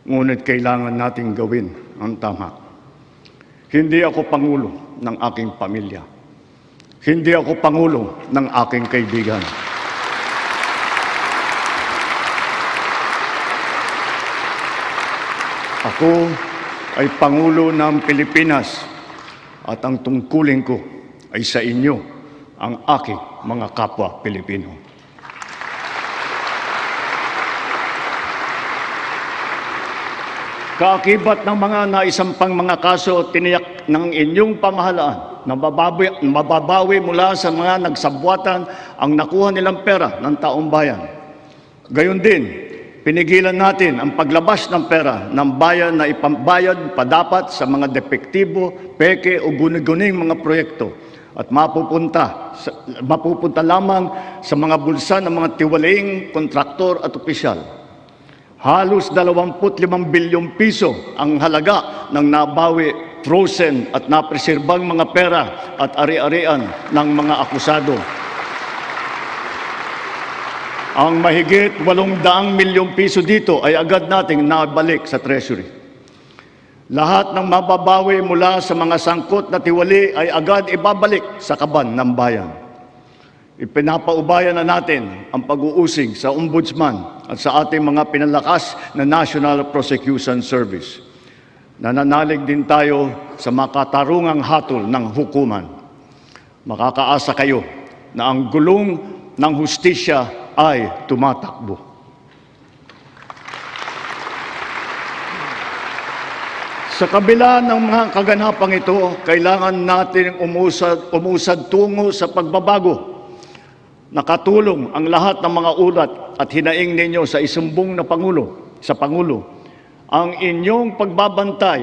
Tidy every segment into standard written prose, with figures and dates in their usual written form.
Ngunit kailangan nating gawin ang tama. Hindi ako pangulo ng aking pamilya. Hindi ako pangulo ng aking kaibigan. Ako ay Pangulo ng Pilipinas at ang tungkulin ko ay sa inyo, ang aking mga kapwa Pilipino. Kaakibat ng mga naisampang mga kaso, tiniyak ng inyong pamahalaan na mababawi mula sa mga nagsabwatan ang nakuha nilang pera ng taong bayan. Gayon din, pinigilan natin ang paglabas ng pera ng bayan na ipambayad pa dapat sa mga depektibo, peke o guni-guning mga proyekto at mapupunta lamang sa mga bulsa ng mga tiwalaing kontraktor at opisyal. Halos 25 bilyong piso ang halaga ng nabawi, frozen at napreserbang mga pera at ari-arian ng mga akusado. Ang mahigit 800 milyong piso dito ay agad nating nabalik sa Treasury. Lahat ng mababawi mula sa mga sangkot na tiwali ay agad ibabalik sa kaban ng bayan. Ipinapaubaya na natin ang pag-uusig sa Ombudsman at sa ating mga pinalakas na National Prosecution Service. Nananalig din tayo sa makatarungang hatol ng hukuman. Makakaasa kayo na ang gulong ng hustisya ay tumatakbo. Sa kabila ng mga kaganapang ito, kailangan natin umusad tungo sa pagbabago. Nakatulong ang lahat ng mga ulat at hinaing ninyo sa isumbong na Pangulo, ang inyong pagbabantay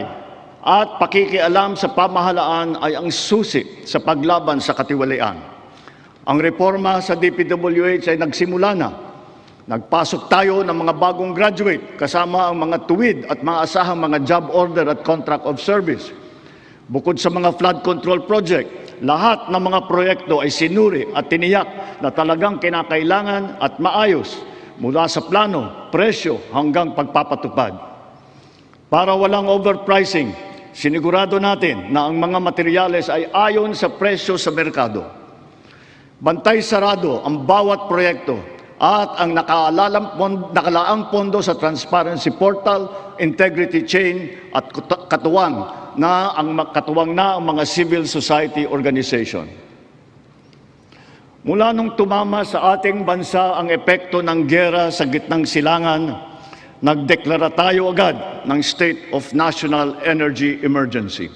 at pakikialam sa pamahalaan ay ang susi sa paglaban sa katiwalian. Ang reforma sa DPWH ay nagsimula na. Nagpasok tayo ng mga bagong graduate kasama ang mga tuwid at maasahang mga job order at contract of service. Bukod sa mga flood control project, lahat ng mga proyekto ay sinuri at tiniyak na talagang kinakailangan at maayos mula sa plano, presyo hanggang pagpapatupad. Para walang overpricing, sinigurado natin na ang mga materyales ay ayon sa presyo sa merkado. Bantay sarado ang bawat proyekto at ang nakalaang pondo sa transparency portal, integrity chain at katuwang na ang mga civil society organization. Mula nung tumama sa ating bansa ang epekto ng giyera sa gitnang silangan, nagdeklara tayo agad ng State of National Energy Emergency.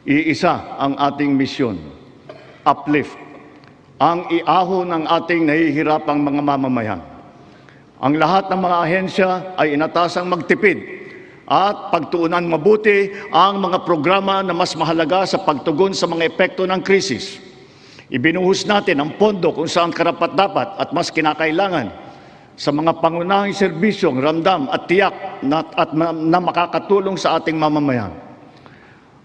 Iisa ang ating misyon, uplift, ang iahon ng ating nahihirapang mga mamamayan. Ang lahat ng mga ahensya ay inatasang magtipid at pagtuunan mabuti ang mga programa na mas mahalaga sa pagtugon sa mga epekto ng krisis. Ibinuhos natin ang pondo kung saan karapat-dapat at mas kinakailangan sa mga pangunahing serbisyong ramdam at tiyak na makakatulong sa ating mamamayan.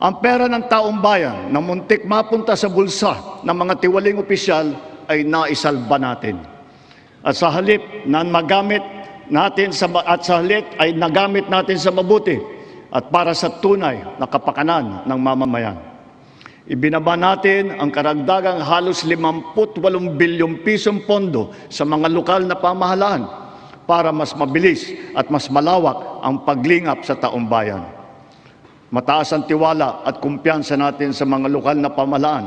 Ang pera ng taong bayan na muntik mapunta sa bulsa ng mga tiwaling opisyal ay naisalba natin. At sa halip na magamit natin ay nagamit natin sa mabuti at para sa tunay na kapakanan ng mamamayan. Ibinaba natin ang karagdagang halos 58 bilyong pisong pondo sa mga lokal na pamahalaan para mas mabilis at mas malawak ang paglingap sa taong bayan. Mataas ang tiwala at kumpiyansa natin sa mga lokal na pamahalaan.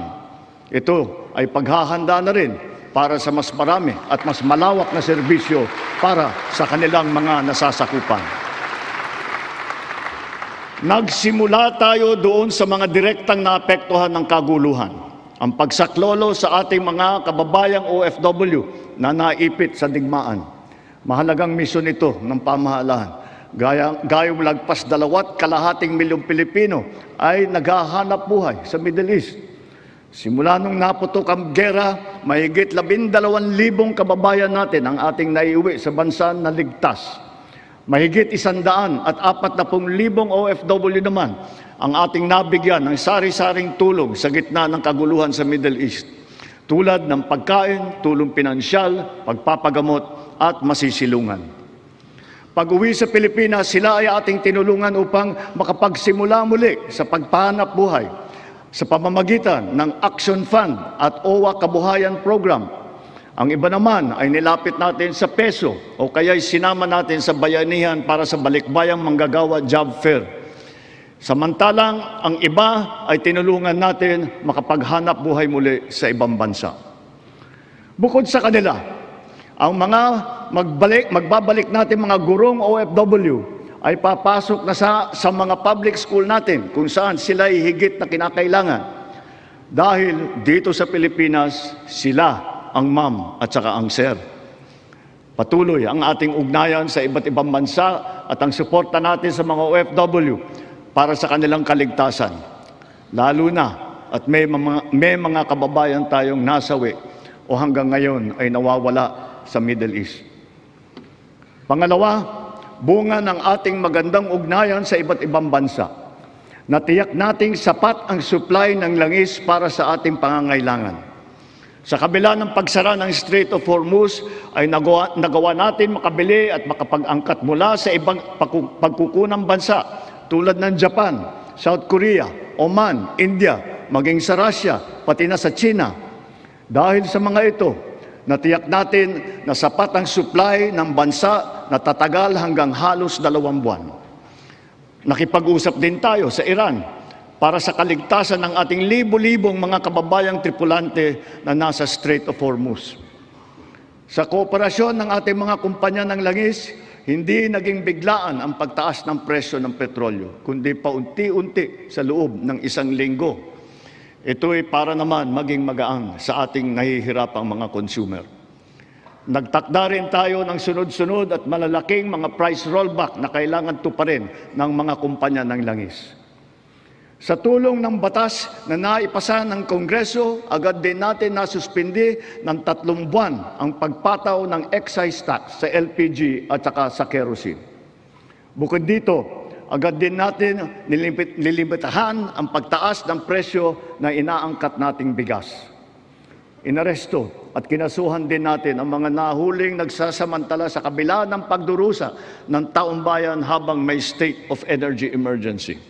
Ito ay paghahanda na rin para sa mas marami at mas malawak na serbisyo para sa kanilang mga nasasakupan. Nagsimula tayo doon sa mga direktang naapektuhan ng kaguluhan. Ang pagsaklolo sa ating mga kababayang OFW na naipit sa digmaan. Mahalagang misyon ito ng pamahalaan. Gayong lagpas 2.2 milyong Pilipino ay naghahanap buhay sa Middle East. Simula nung naputok ang gera, mahigit 12,000 kababayan natin ang ating naiuwi sa bansa na ligtas. Mahigit 140,000 OFW naman ang ating nabigyan ng sari-saring tulong sa gitna ng kaguluhan sa Middle East. Tulad ng pagkain, tulong pinansyal, pagpapagamot at masisilungan. Pag-uwi sa Pilipinas, sila ay ating tinulungan upang makapagsimula muli sa pagpahanap buhay sa pamamagitan ng Action Fund at OWA Kabuhayan Program. Ang iba naman ay nilapit natin sa peso o kaya'y sinama natin sa bayanihan para sa balikbayang manggagawa job fair. Samantalang ang iba ay tinulungan natin makapaghanap buhay muli sa ibang bansa. Bukod sa kanila, ang mga magbabalik natin mga gurong OFW ay papasok na sa mga public school natin kung saan sila ay higit na kinakailangan. Dahil dito sa Pilipinas, sila ang ma'am at saka ang sir. Patuloy ang ating ugnayan sa iba't ibang bansa at ang suporta natin sa mga OFW para sa kanilang kaligtasan. Lalo na at may mga kababayan tayong nasawi o hanggang ngayon ay nawawala sa Middle East. Pangalawa, bunga ng ating magandang ugnayan sa iba't ibang bansa. Natiyak nating sapat ang supply ng langis para sa ating pangangailangan. Sa kabila ng pagsara ng Strait of Hormuz ay nagawa natin makabili at makapag-angkat mula sa ibang pagkukunang bansa tulad ng Japan, South Korea, Oman, India, maging sa Russia, pati na sa China. Dahil sa mga ito, natiyak natin na sapat ang supply ng bansa na tatagal hanggang halos 2 buwan. Nakipag-usap din tayo sa Iran para sa kaligtasan ng ating libo-libong mga kababayang tripulante na nasa Strait of Hormuz. Sa kooperasyon ng ating mga kumpanya ng langis, hindi naging biglaan ang pagtaas ng presyo ng petrolyo, kundi paunti-unti sa loob ng 1 linggo. Ito ay para naman maging magaan sa ating nahihirapang mga consumer. Nagtakda rin tayo ng sunod-sunod at malalaking mga price rollback na kailangan tuparin ng mga kumpanya ng langis. Sa tulong ng batas na naipasa ng Kongreso, agad din natin nasuspindi ng 3 buwan ang pagpataw ng excise tax sa LPG at saka sa kerosene. Bukod dito, agad din natin nilimitahan ang pagtaas ng presyo na inaangkat nating bigas. Inaresto at kinasuhan din natin ang mga nahuling nagsasamantala sa kabila ng pagdurusa ng taong bayan habang may state of energy emergency.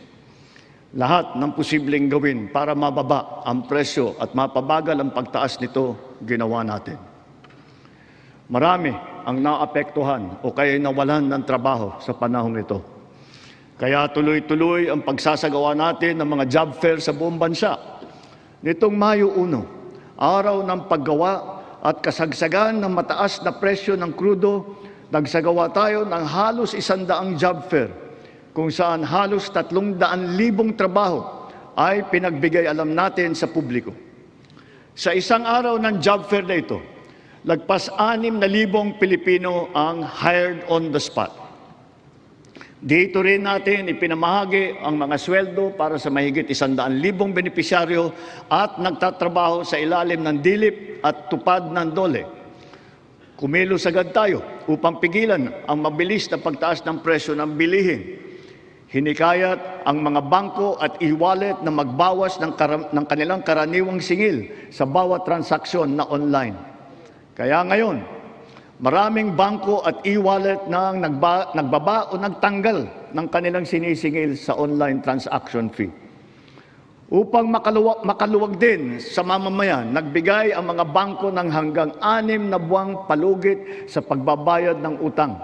Lahat ng posibleng gawin para mababa ang presyo at mapabagal ang pagtaas nito, ginawa natin. Marami ang naapektuhan o kaya nawalan ng trabaho sa panahong ito. Kaya tuloy-tuloy ang pagsasagawa natin ng mga job fair sa buong bansa. Nitong Mayo 1, araw ng paggawa at kasagsagan ng mataas na presyo ng krudo, nagsagawa tayo ng halos 100 job fair, kung saan halos 300,000 trabaho ay pinagbigay alam natin sa publiko. Sa isang araw ng job fair na ito, lagpas 6,000 Pilipino ang hired on the spot. Dito rin natin ipinamahagi ang mga sweldo para sa mahigit 100,000 benepisyaryo at nagtatrabaho sa ilalim ng dilip at tupad ng DOLE. Kumilos agad tayo upang pigilan ang mabilis na pagtaas ng presyo ng bilihin. Hinikayat ang mga bangko at e-wallet na magbawas ng kanilang karaniwang singil sa bawat transaksyon na online. Kaya ngayon, maraming bangko at e-wallet na nagbaba o nagtanggal ng kanilang sinisingil sa online transaction fee. Upang makaluwag din sa mamamayan, nagbigay ang mga bangko ng hanggang 6 na buwang palugit sa pagbabayad ng utang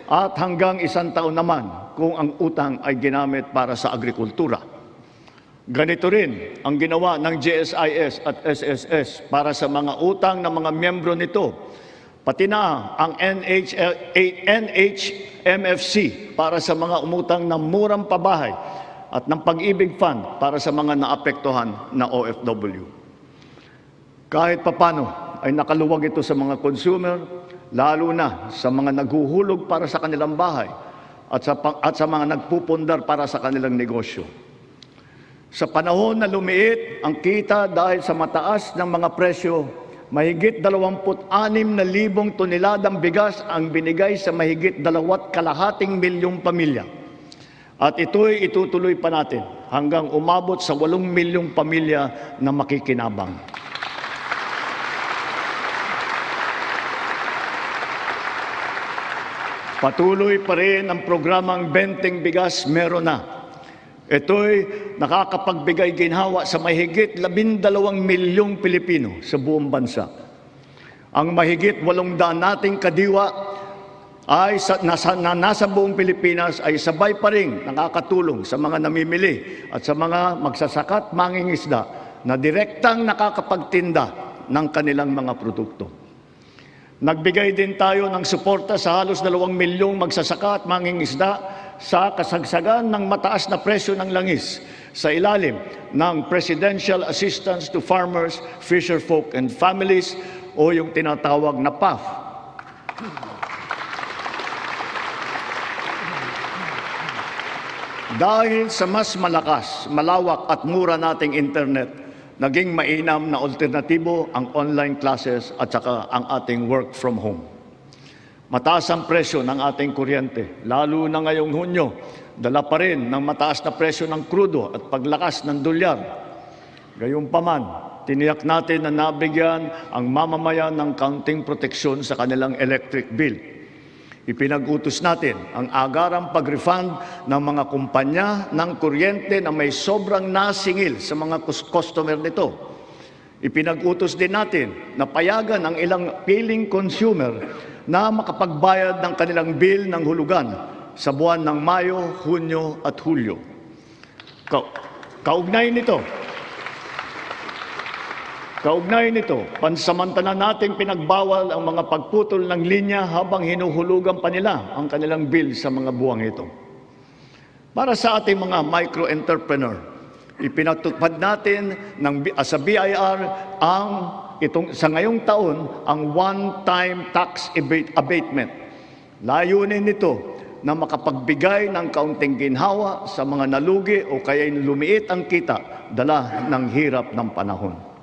at hanggang 1 taon naman kung ang utang ay ginamit para sa agrikultura. Ganito rin ang ginawa ng GSIS at SSS para sa mga utang ng mga miyembro nito, pati na ang NHMFC para sa mga umutang ng murang pabahay at ng Pag-ibig Fund para sa mga naapektuhan na OFW. Kahit papano ay nakaluwag ito sa mga consumer, lalo na sa mga naghuhulog para sa kanilang bahay at sa mga nagpupundar para sa kanilang negosyo. Sa panahon na lumiit ang kita dahil sa mataas ng mga presyo, mahigit 26,000 toneladang bigas ang binigay sa mahigit 2.5 milyong pamilya. At ito'y itutuloy pa natin hanggang umabot sa 8 milyong pamilya na makikinabang. Patuloy pa rin ang programang Benteng Bigas Meron Na. Ito'y nakakapagbigay ginhawa sa mahigit 12 milyong Pilipino sa buong bansa. Ang mahigit 800 nating kadiwa ay nasa buong Pilipinas ay sabay pa rin nakakatulong sa mga namimili at sa mga magsasakat mangingisda na direktang nakakapagtinda ng kanilang mga produkto. Nagbigay din tayo ng suporta sa halos 2 milyong magsasaka at mangingisda sa kasagsagan ng mataas na presyo ng langis sa ilalim ng Presidential Assistance to Farmers, Fisherfolk and Families o yung tinatawag na PAF. Dahil sa mas malakas, malawak at mura nating internet, naging mainam na alternatibo ang online classes at saka ang ating work from home. Mataas ang presyo ng ating kuryente, lalo na ngayong Hunyo, dala pa rin ng mataas na presyo ng krudo at paglakas ng dolyar. Gayunpaman, tiniyak natin na nabigyan ang mamamayan ng kaunting proteksyon sa kanilang electric bill. Ipinag-utos natin ang agarang pag-refund ng mga kumpanya ng kuryente na may sobrang nasingil sa mga customer nito. Ipinag-utos din natin na payagan ang ilang piling consumer na makapagbayad ng kanilang bill ng hulugan sa buwan ng Mayo, Hunyo at Hulyo. Kaugnay nito, pansamantala nating pinagbawal ang mga pagputol ng linya habang hinuhulugan pa nila ang kanilang bill sa mga buwang ito. Para sa ating mga micro-entrepreneur, ipinatupad natin sa BIR sa ngayong taon ang one-time tax abatement. Layunin nito na makapagbigay ng kaunting ginhawa sa mga nalugi o kaya lumiit ang kita dala ng hirap ng panahon.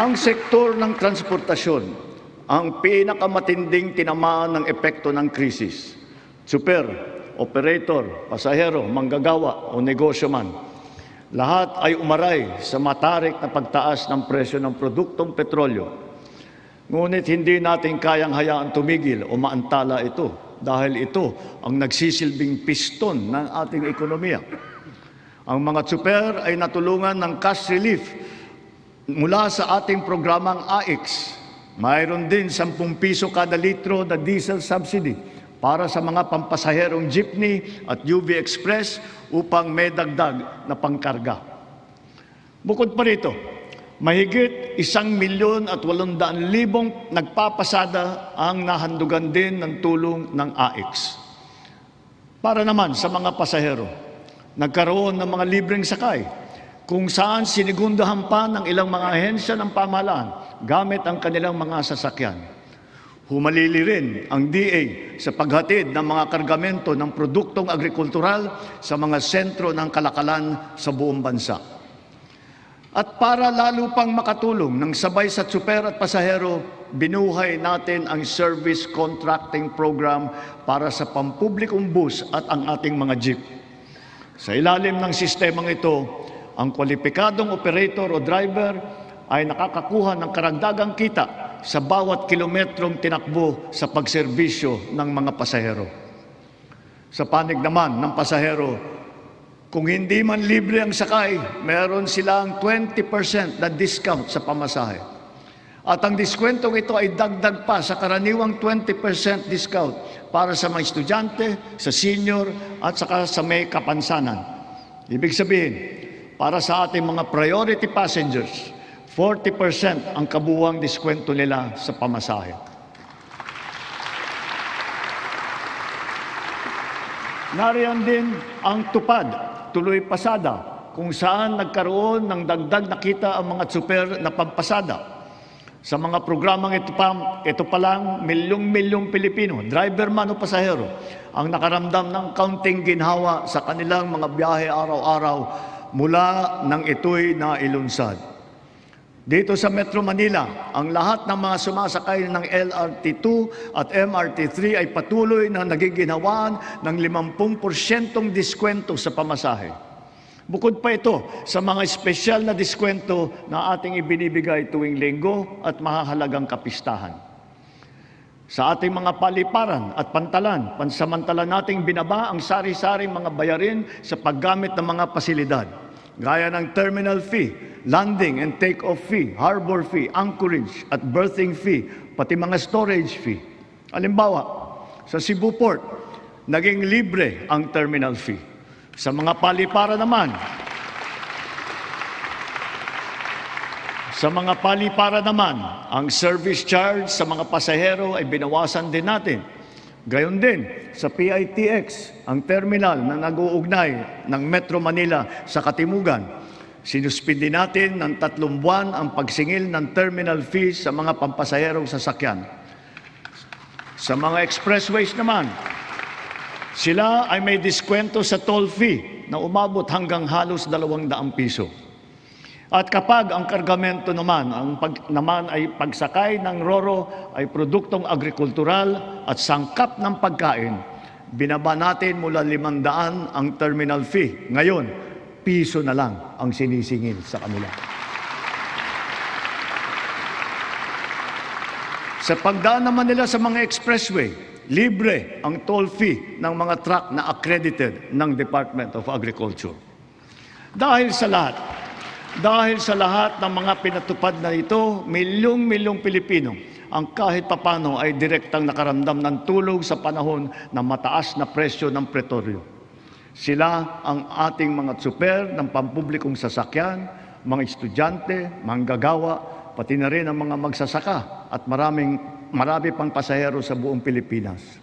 Ang sektor ng transportasyon ang pinakamatinding tinamaan ng epekto ng krisis. Super, operator, pasahero, manggagawa o negosyo man, lahat ay umaray sa matarik na pagtaas ng presyo ng produktong petrolyo. Ngunit hindi natin kayang hayaan tumigil o maantala ito dahil ito ang nagsisilbing piston ng ating ekonomiya. Ang mga super ay natulungan ng cash relief mula sa ating programang AIX. Mayroon din 10 piso kada litro na diesel subsidy para sa mga pampasaherong jeepney at UV Express upang may dagdag na pangkarga. Bukod pa rito, mahigit 1,800,000 nagpapasada ang nahandugan din ng tulong ng AIX. Para naman sa mga pasahero, nagkaroon ng mga libreng sakay kung saan sinigundahan pa ng ilang mga ahensya ng pamahalaan gamit ang kanilang mga sasakyan. Humalili rin ang DA sa paghatid ng mga kargamento ng produktong agrikultural sa mga sentro ng kalakalan sa buong bansa. At para lalo pang makatulong ng sabay sa tsuper at pasahero, binuhay natin ang service contracting program para sa pampublikong bus at ang ating mga jeep. Sa ilalim ng sistemang ito, ang kwalipikadong operator o driver ay nakakakuha ng karagdagang kita sa bawat kilometrong tinakbo sa pagserbisyo ng mga pasahero. Sa panig naman ng pasahero, kung hindi man libre ang sakay, meron silang 20% na discount sa pamasahe. At ang diskwentong ito ay dagdag pa sa karaniwang 20% discount para sa mga estudyante, sa senior at saka sa may kapansanan. Ibig sabihin, para sa ating mga priority passengers, 40% ang kabuuang diskwento nila sa pamasahe. Nariyan din ang tupad, tuloy pasada, kung saan nagkaroon ng dagdag na kita ang mga tsuper na pampasada. Sa mga programang ito pa lang, milyong-milyong Pilipino, driver man o pasahero, ang nakaramdam ng kaunting ginhawa sa kanilang mga biyahe araw-araw mula nang ito'y nailunsad. Dito sa Metro Manila, ang lahat ng mga sumasakay ng LRT2 at MRT3 ay patuloy na nagiginhawaan ng 50% diskwento sa pamasahe. Bukod pa ito sa mga espesyal na diskwento na ating ibinibigay tuwing linggo at mahahalagang kapistahan. Sa ating mga paliparan at pantalan, pansamantala nating binaba ang sari-saring mga bayarin sa paggamit ng mga pasilidad, gaya ng terminal fee, landing and take-off fee, harbor fee, anchorage at berthing fee, pati mga storage fee. Halimbawa, sa Cebu Port, naging libre ang terminal fee. Sa mga paliparan naman, ang service charge sa mga pasahero ay binawasan din natin. Gayon din sa PITX, ang terminal na nag-uugnay ng Metro Manila sa Katimugan. Sinuspindi natin ng 3 buwan ang pagsingil ng terminal fees sa mga pampasaherong sasakyan. Sa mga expressways naman, sila ay may diskwento sa toll fee na umabot hanggang halos 200 piso. At kapag ang kargamento naman, ay pagsakay ng roro ay produktong agrikultural at sangkap ng pagkain, binaba natin mula 500 ang terminal fee. Ngayon, piso na lang ang sinisingil sa kanila. Sa pagdaan naman nila sa mga expressway, libre ang toll fee ng mga truck na accredited ng Department of Agriculture. Dahil sa lahat ng mga pinatupad na ito, milyong-milyong Pilipino ang kahit papano ay direktang nakaramdam ng tulong sa panahon ng mataas na presyo ng petrolyo. Sila ang ating mga tsuper ng pampublikong sasakyan, mga estudyante, manggagawa, pati na rin ang mga magsasaka at marami pang pasahero sa buong Pilipinas.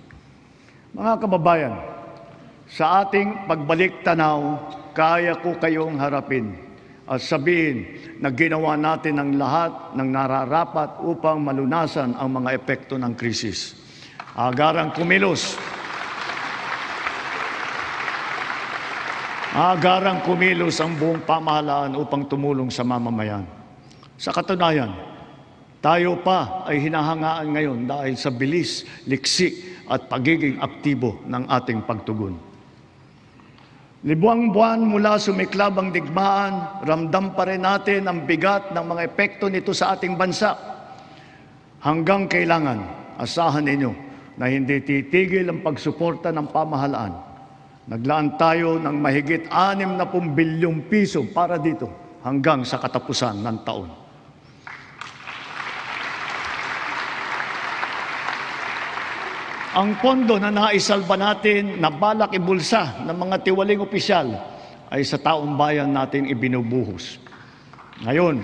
Mga kababayan, sa ating pagbalik tanaw, kaya ko kayong harapin at sabihin na ginawa natin ang lahat ng nararapat upang malunasan ang mga epekto ng krisis. Agarang kumilos ang buong pamahalaan upang tumulong sa mamamayan. Sa katunayan, tayo pa ay hinahangaan ngayon dahil sa bilis, liksi at pagiging aktibo ng ating pagtugon. Libuang buwan mula sumiklab ang digmaan, ramdam pa rin natin ang bigat ng mga epekto nito sa ating bansa. Hanggang kailangan, asahan ninyo na hindi titigil ang pagsuporta ng pamahalaan. Naglaan tayo ng mahigit 60 bilyong piso para dito hanggang sa katapusan ng taon. Ang pondo na naisalba natin na balak ibulsa ng mga tiwaling opisyal ay sa taong bayan natin ibinubuhos. Ngayon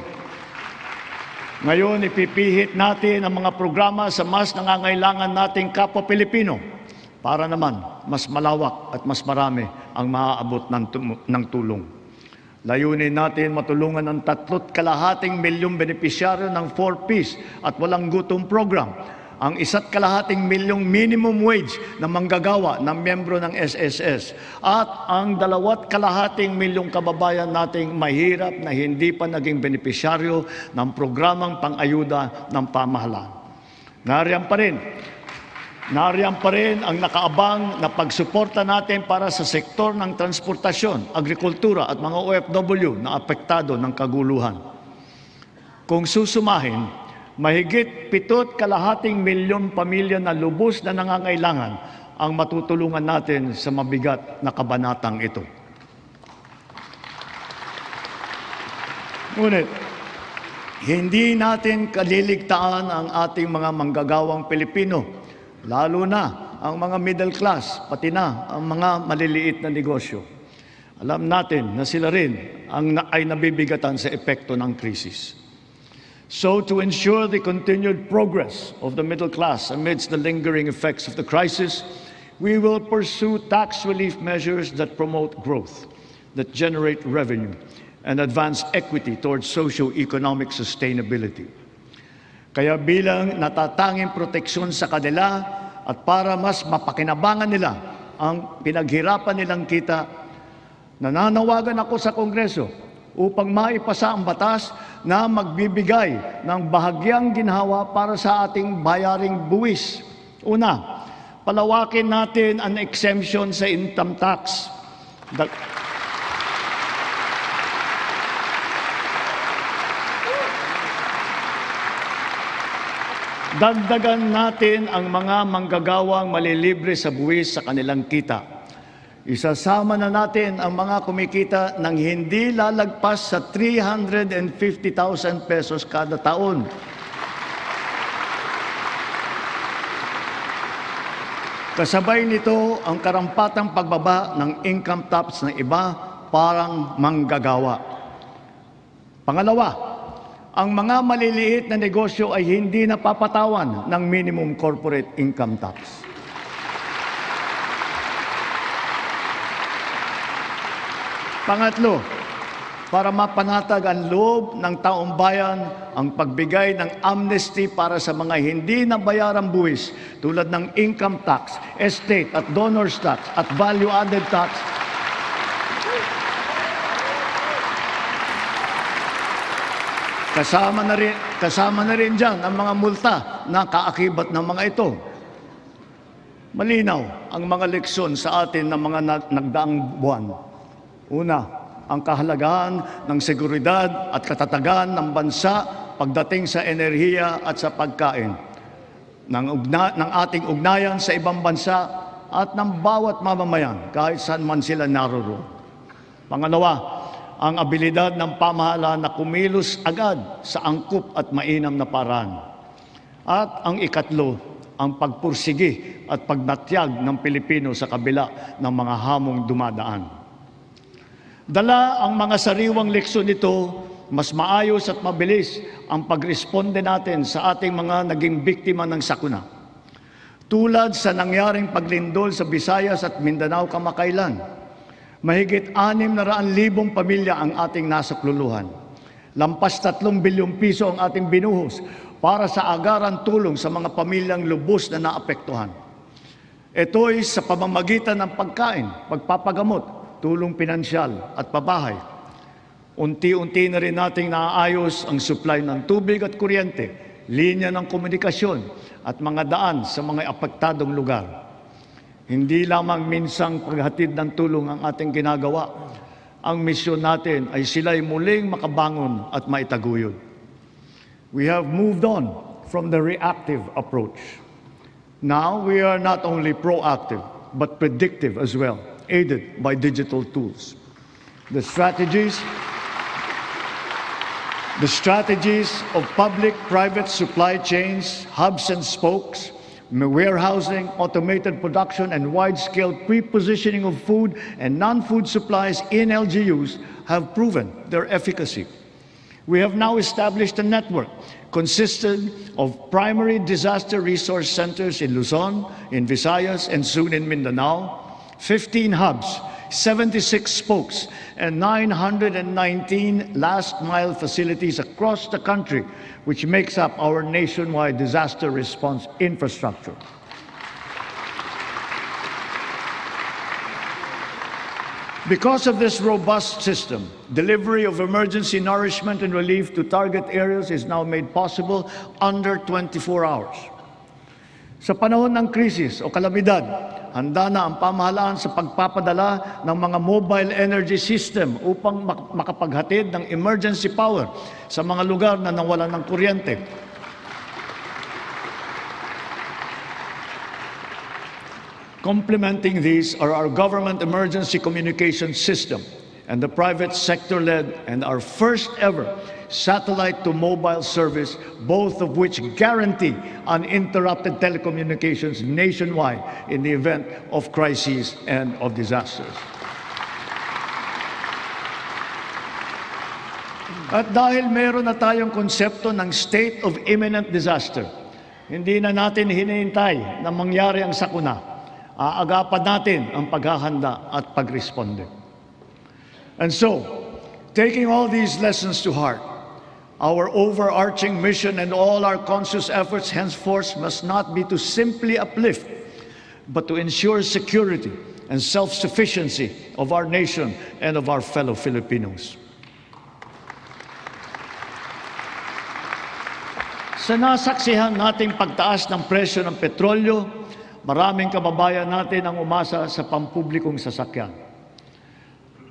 ipipihit natin ang mga programa sa mas nangangailangan nating kapwa Pilipino para naman mas malawak at mas marami ang maaabot ng tulong. Layunin natin matulungan ang 3.2 milyong benepisyaryo ng 4Ps at walang gutom program, ang 1.2 milyong minimum wage na manggagawa ng miyembro ng SSS at ang 2.2 milyong kababayan nating mahirap na hindi pa naging benepisyaryo ng programang pang-ayuda ng pamahalaan. Nariyan pa rin ang nakaabang na pagsuporta natin para sa sektor ng transportasyon, agrikultura at mga OFW na apektado ng kaguluhan. Kung susumahin, mahigit 7.2 milyong pamilya na lubos na nangangailangan ang matutulungan natin sa mabigat na kabanatang ito. Ngunit, hindi natin kaliligtaan ang ating mga manggagawang Pilipino, lalo na ang mga middle class, pati na ang mga maliliit na negosyo. Alam natin na sila rin ay nabibigatan sa epekto ng krisis. So, to ensure the continued progress of the middle class amidst the lingering effects of the crisis, we will pursue tax relief measures that promote growth, that generate revenue, and advance equity towards socio-economic sustainability. Kaya bilang natatanging proteksyon sa kanila at para mas mapakinabangan nila ang pinaghirapan nilang kita, nananawagan ako sa Kongreso upang maipasa ang batas na magbibigay ng bahagyang ginhawa para sa ating bayaring buwis. Una, palawakin natin ang exemption sa income tax. Dagdagan natin ang mga manggagawang malilibre sa buwis sa kanilang kita. Isasama na natin ang mga kumikita ng hindi lalagpas sa 350,000 pesos kada taon. Kasabay nito ang karampatang pagbaba ng income tax ng iba parang manggagawa. Pangalawa, ang mga maliliit na negosyo ay hindi napapatawan ng minimum corporate income tax. Pangatlo, para mapanatag ang loob ng taong bayan, ang pagbigay ng amnesty para sa mga hindi nabayarang buwis tulad ng income tax, estate at donors tax at value-added tax. Kasama na rin dyan ang mga multa na kaakibat ng mga ito. Malinaw ang mga leksyon sa atin ng mga nagdaang buwan. Una, ang kahalagahan ng seguridad at katatagan ng bansa pagdating sa enerhiya at sa pagkain, ng ating ugnayan sa ibang bansa at ng bawat mamamayan kahit saan man sila naroroon. Pangalawa, ang abilidad ng pamahalaan na kumilos agad sa angkop at mainam na paraan. At ang ikatlo, ang pagpursigi at pagnatyag ng Pilipino sa kabila ng mga hamong dumadaan. Dala ang mga sariwang leksyon nito, mas maayos at mabilis ang pagresponde natin sa ating mga naging biktima ng sakuna. Tulad sa nangyaring paglindol sa Visayas at Mindanao kamakailan, mahigit 600,000 pamilya ang ating nasakluluhan. Lampas 3 bilyong piso ang ating binuhos para sa agaran tulong sa mga pamilyang lubos na naapektuhan. Ito ay sa pamamagitan ng pagkain, pagpapagamot, tulong pinansyal at pabahay. Unti-unti na rin nating naayos ang supply ng tubig at kuryente, linya ng komunikasyon at mga daan sa mga apektadong lugar. Hindi lamang minsang paghatid ng tulong ang ating ginagawa. Ang misyon natin ay sila'y muling makabangon at maitaguyod. We have moved on from the reactive approach. Now we are not only proactive, but predictive as well, aided by digital tools. The strategies of public-private supply chains, hubs and spokes, warehousing, automated production, and wide-scale pre-positioning of food and non-food supplies in LGUs have proven their efficacy. We have now established a network consisting of primary disaster resource centers in Luzon, in Visayas, and soon in Mindanao, 15 hubs, 76 spokes, and 919 last-mile facilities across the country, which makes up our nationwide disaster response infrastructure. Because of this robust system, delivery of emergency nourishment and relief to target areas is now made possible under 24 hours. Sa panahon ng krisis o kalamidad, handa na ang pamahalaan sa pagpapadala ng mga mobile energy system upang makapaghatid ng emergency power sa mga lugar na nawalan ng kuryente. Complementing these are our government emergency communication system and the private sector-led and our first ever satellite-to-mobile service, both of which guarantee uninterrupted telecommunications nationwide in the event of crises and of disasters. At dahil meron na tayong konsepto ng state of imminent disaster, hindi na natin hinihintay na mangyari ang sakuna. Aagapan natin ang paghahanda at pagresponde. And so, taking all these lessons to heart, our overarching mission and all our conscious efforts henceforth must not be to simply uplift, but to ensure security and self-sufficiency of our nation and of our fellow Filipinos. Sa nasaksihan nating pagtaas ng presyo ng petrolyo, maraming kababayan natin ang umasa sa pampublikong sasakyan.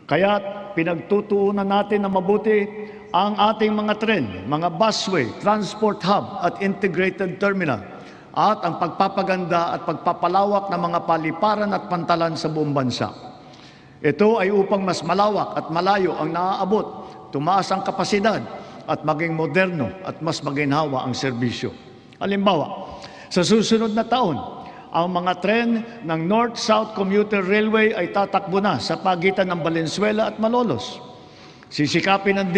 Kaya't pinagtutuunan natin na mabuti ang ating mga tren, mga busway, transport hub at integrated terminal, at ang pagpapaganda at pagpapalawak ng mga paliparan at pantalan sa buong bansa. Ito ay upang mas malawak at malayo ang naaabot, tumaas ang kapasidad at maging moderno at mas maginhawa ang serbisyo. Halimbawa, sa susunod na taon, ang mga tren ng North-South Commuter Railway ay tatakbo na sa pagitan ng Valenzuela at Malolos. Sisikapin ng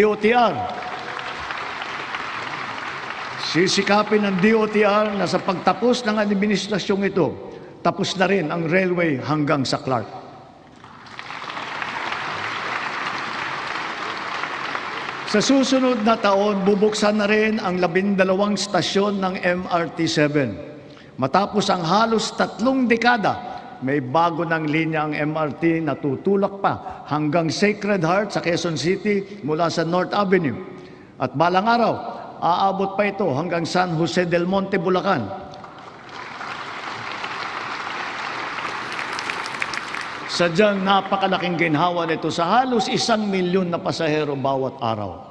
DOTR na sa pagtapos ng administrasyong ito, tapos na rin ang railway hanggang sa Clark. Sa susunod na taon, bubuksan na rin ang 12 stasyon ng MRT-7. Matapos ang halos 3 dekada, may bago ng linya ang MRT na tutulak pa hanggang Sacred Heart sa Quezon City mula sa North Avenue. At balang araw, aabot pa ito hanggang San Jose del Monte, Bulacan. Sadyang napakalaking ginhawa nito sa halos 1,000,000 na pasahero bawat araw.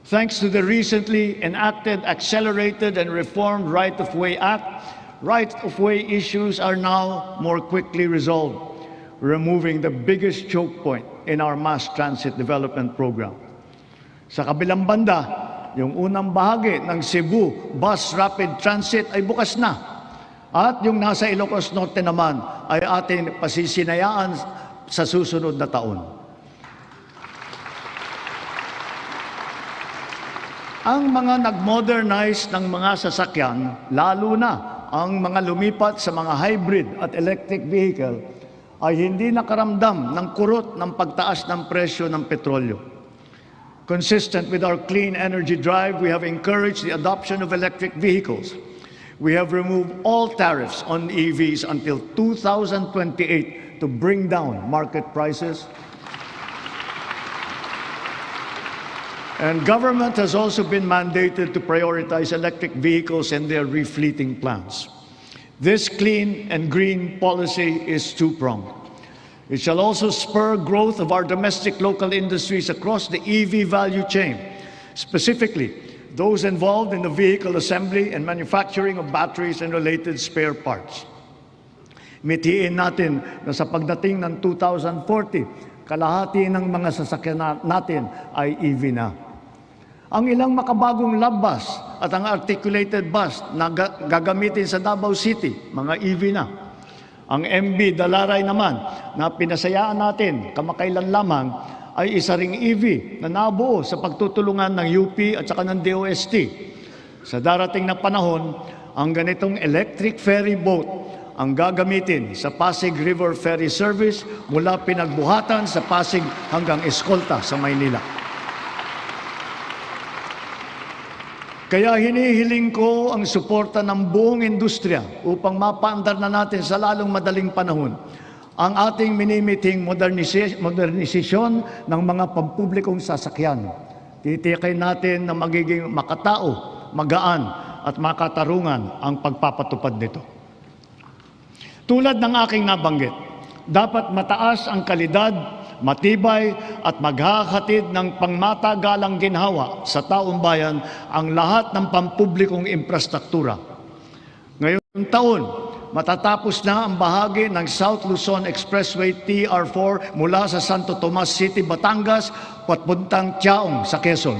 Thanks to the recently enacted Accelerated and Reformed Right-of-Way Act, right-of-way issues are now more quickly resolved, removing the biggest choke point in our mass transit development program. Sa kabilang banda, yung unang bahagi ng Cebu Bus Rapid Transit ay bukas na. At yung nasa Ilocos Norte naman ay ating pasisinayaan sa susunod na taon. Ang mga nag-modernize ng mga sasakyan, lalo na ang mga lumipat sa mga hybrid at electric vehicle, ay hindi nakaramdam ng kurot ng pagtaas ng presyo ng petrolyo. Consistent with our clean energy drive, we have encouraged the adoption of electric vehicles. We have removed all tariffs on EVs until 2028 to bring down market prices. And government has also been mandated to prioritize electric vehicles and their refleeting plans. This clean and green policy is two-pronged. It shall also spur growth of our domestic local industries across the EV value chain, specifically those involved in the vehicle assembly and manufacturing of batteries and related spare parts. Mitiin natin na sa pagdating ng 2040, kalahati ng mga sasakyan natin ay EV na. Ang ilang makabagong love bus at ang articulated bus na gagamitin sa Davao City, mga EV na. Ang MB Dalaray naman na pinasayaan natin kamakailan lamang ay isa ring EV na nabuo sa pagtutulungan ng UP at saka ng DOST. Sa darating na panahon, ang ganitong electric ferry boat ang gagamitin sa Pasig River Ferry Service mula Pinagbuhatan sa Pasig hanggang Escolta sa Maynila. Kaya hinihiling ko ang suporta ng buong industriya upang mapaandar na natin sa lalong madaling panahon ang ating minimiting modernisasyon ng mga pampublikong sasakyan. Titiyakin natin na magiging makatao, magaan at makatarungan ang pagpapatupad nito. Tulad ng aking nabanggit, dapat mataas ang kalidad, matibay at maghahatid ng pangmatagalang ginhawa sa taong bayan ang lahat ng pampublikong infrastruktura. Ngayong taon, matatapos na ang bahagi ng South Luzon Expressway TR4 mula sa Santo Tomas City, Batangas, papuntang Tiaong sa Quezon.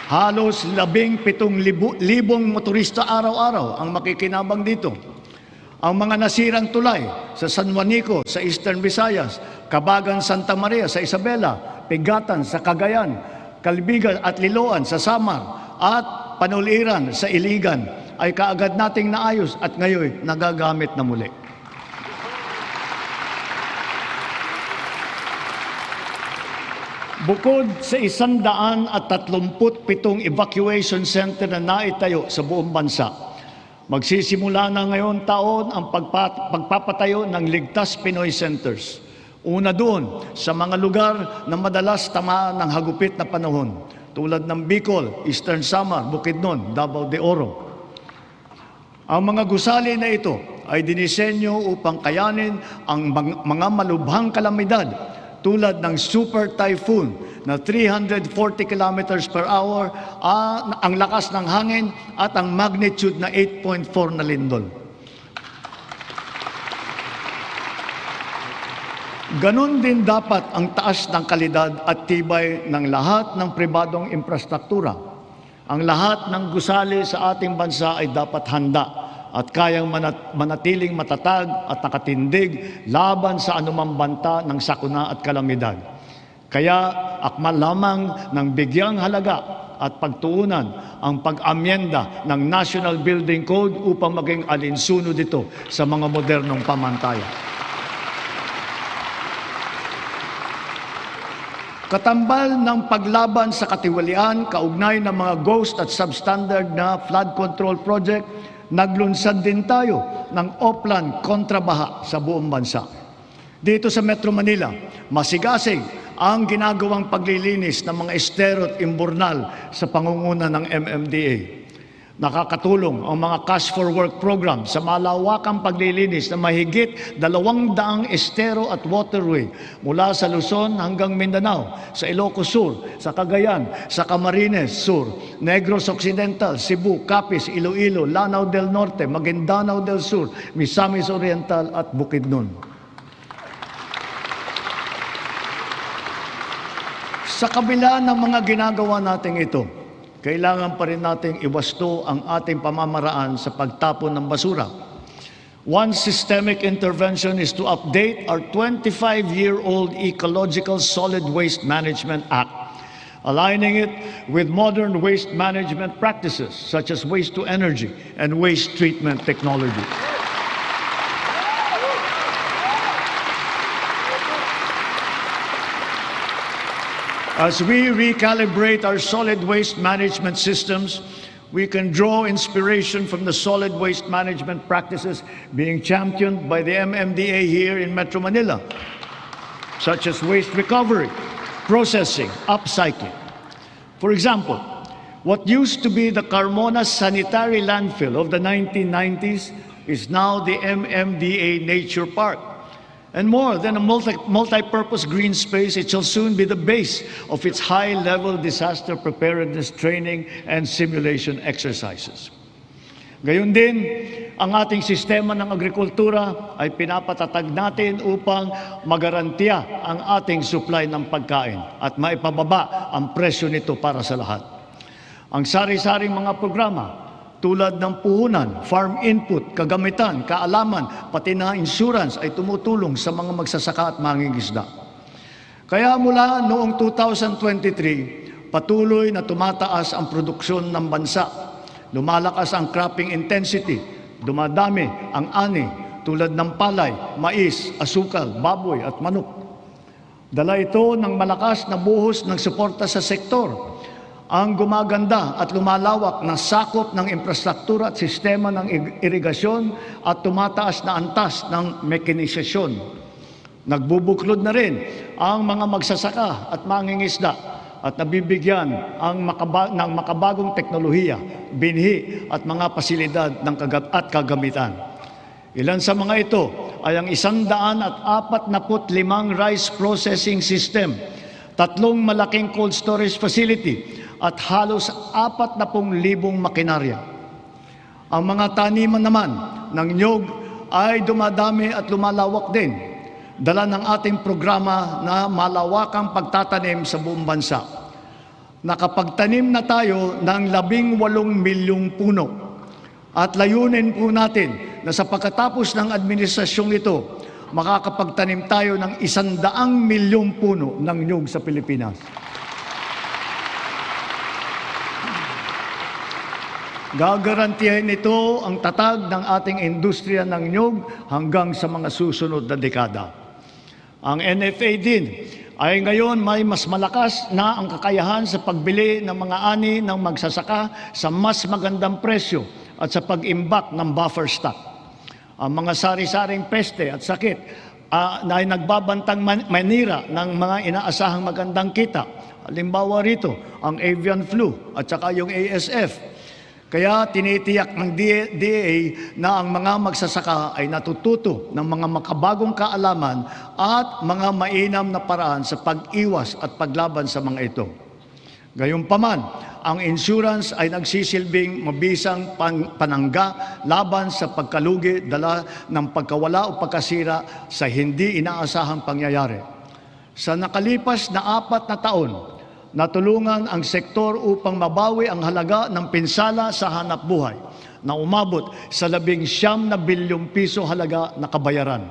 Halos 17,000 motorista araw-araw ang makikinabang dito. Ang mga nasirang tulay sa San Juanico sa Eastern Visayas, Cabagan, Santa Maria sa Isabela, Pigatan sa Cagayan, Calbigan at Liloan sa Samar, at Panuliran sa Iligan ay kaagad nating naayos at ngayon nagagamit na muli. Bukod sa 137 evacuation center na naitayo sa buong bansa, magsisimula na ngayon taon ang pagpapatayo ng Ligtas Pinoy Centers. Una doon sa mga lugar na madalas tamaan ng hagupit na panahon, tulad ng Bicol, Eastern Samar, Bukidnon, Davao de Oro. Ang mga gusali na ito ay dinisenyo upang kayanin ang mga malubhang kalamidad tulad ng super typhoon na 340 kilometers per hour, ang lakas ng hangin at ang magnitude na 8.4 na lindol. Ganon din dapat ang taas ng kalidad at tibay ng lahat ng pribadong infrastruktura. Ang lahat ng gusali sa ating bansa ay dapat handa at kayang manatiling matatag at nakatindig laban sa anumang banta ng sakuna at kalamidad. Kaya akma lamang ng bigyang halaga at pagtuunan ang pag-amyenda ng National Building Code upang maging alinsunod ito sa mga modernong pamantayan. Katambal ng paglaban sa katiwalian, kaugnay ng mga ghost at substandard na flood control project, naglunsad din tayo ng Oplan kontrabaha sa buong bansa. Dito sa Metro Manila, masigasig ang ginagawang paglilinis ng mga estero at imburnal sa pangunguna ng MMDA. Nakakatulong ang mga Cash for Work program sa malawakang paglilinis na mahigit 200 estero at waterway mula sa Luzon hanggang Mindanao, sa Ilocos Sur, sa Cagayan, sa Camarines Sur, Negros Occidental, Cebu, Capiz, Iloilo, Lanao del Norte, Maguindanao del Sur, Misamis Oriental at Bukidnon. Sa kabila ng mga ginagawa nating ito, kailangan pa rin nating iwasto ang ating pamamaraan sa pagtapon ng basura. One systemic intervention is to update our 25-year-old Ecological Solid Waste Management Act, aligning it with modern waste management practices such as waste-to-energy and waste treatment technology. As we recalibrate our solid waste management systems, we can draw inspiration from the solid waste management practices being championed by the MMDA here in Metro Manila, such as waste recovery, processing, upcycling. For example, what used to be the Carmona Sanitary Landfill of the 1990s is now the MMDA Nature Park. And more than a multi-purpose green space, it shall soon be the base of its high-level disaster preparedness training and simulation exercises. Gayon din, ang ating sistema ng agrikultura ay pinapatatag natin upang magarantiya ang ating supply ng pagkain at maipababa ang presyo nito para sa lahat. Ang sari-saring mga programa tulad ng puhunan, farm input, kagamitan, kaalaman, pati na insurance ay tumutulong sa mga magsasaka at mangingisda. Kaya mula noong 2023, patuloy na tumataas ang produksyon ng bansa. Lumalakas ang cropping intensity, dumadami ang ani tulad ng palay, mais, asukal, baboy at manok. Dala ito ng malakas na buhos ng suporta sa sektor, ang gumaganda at lumalawak na sakop ng infrastruktura at sistema ng irigasyon at tumataas na antas ng mekanizasyon. Nagbubuklod na rin ang mga magsasaka at mangingisda at nabibigyan ng makabagong teknolohiya, binhi at mga pasilidad at kagamitan. Ilan sa mga ito ay ang 145 rice processing system, 3 malaking cold storage facility, at halos 40,000 makinarya. Ang mga taniman naman ng niyog ay dumadami at lumalawak din, dala ng ating programa na malawakang pagtatanim sa buong bansa. Nakapagtanim na tayo ng 18 milyong puno at layunin po natin na sa pagkatapos ng administrasyong ito, makakapagtanim tayo ng 100 milyong puno ng niyog sa Pilipinas. Gagarantiyahin ito ang tatag ng ating industriya ng niyog hanggang sa mga susunod na dekada. Ang NFA din ay ngayon may mas malakas na ang kakayahan sa pagbili ng mga ani ng magsasaka sa mas magandang presyo at sa pag-imbak ng buffer stock. Ang mga sari-saring peste at sakit na ay nagbabantang manira ng mga inaasahang magandang kita. Halimbawa rito, ang avian flu at saka yung ASF. Kaya tinitiyak ng DA na ang mga magsasaka ay natututo ng mga makabagong kaalaman at mga mainam na paraan sa pag-iwas at paglaban sa mga ito. Gayunpaman, ang insurance ay nagsisilbing mabisang panangga laban sa pagkalugi dala ng pagkawala o pagkasira sa hindi inaasahang pangyayari. Sa nakalipas na 4 na taon, natulungan ang sektor upang mabawi ang halaga ng pinsala sa hanapbuhay na umabot sa 19 bilyong piso halaga na kabayaran.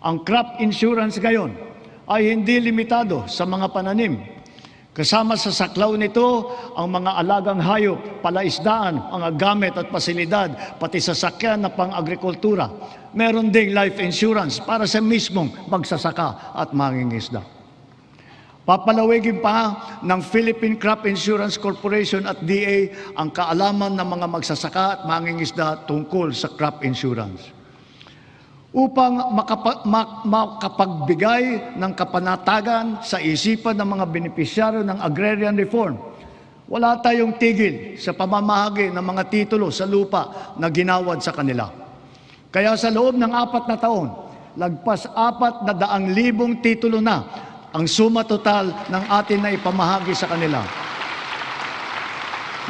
Ang crop insurance ngayon ay hindi limitado sa mga pananim. Kasama sa saklaw nito ang mga alagang hayop, palaisdaan, mga gamit at pasilidad, pati sasakyan na pang-agrikultura. Meron ding life insurance para sa mismong magsasaka at mangingisda. Papalawigin pa ng Philippine Crop Insurance Corporation at DA ang kaalaman ng mga magsasaka at mangingisda tungkol sa crop insurance. Upang makapagbigay ng kapanatagan sa isipan ng mga benepisyaryo ng agrarian reform, wala tayong tigil sa pamamahagi ng mga titulo sa lupa na ginawad sa kanila. Kaya sa loob ng 4 na taon, lagpas 400,000 titulo na ang suma total ng atin na ipamahagi sa kanila,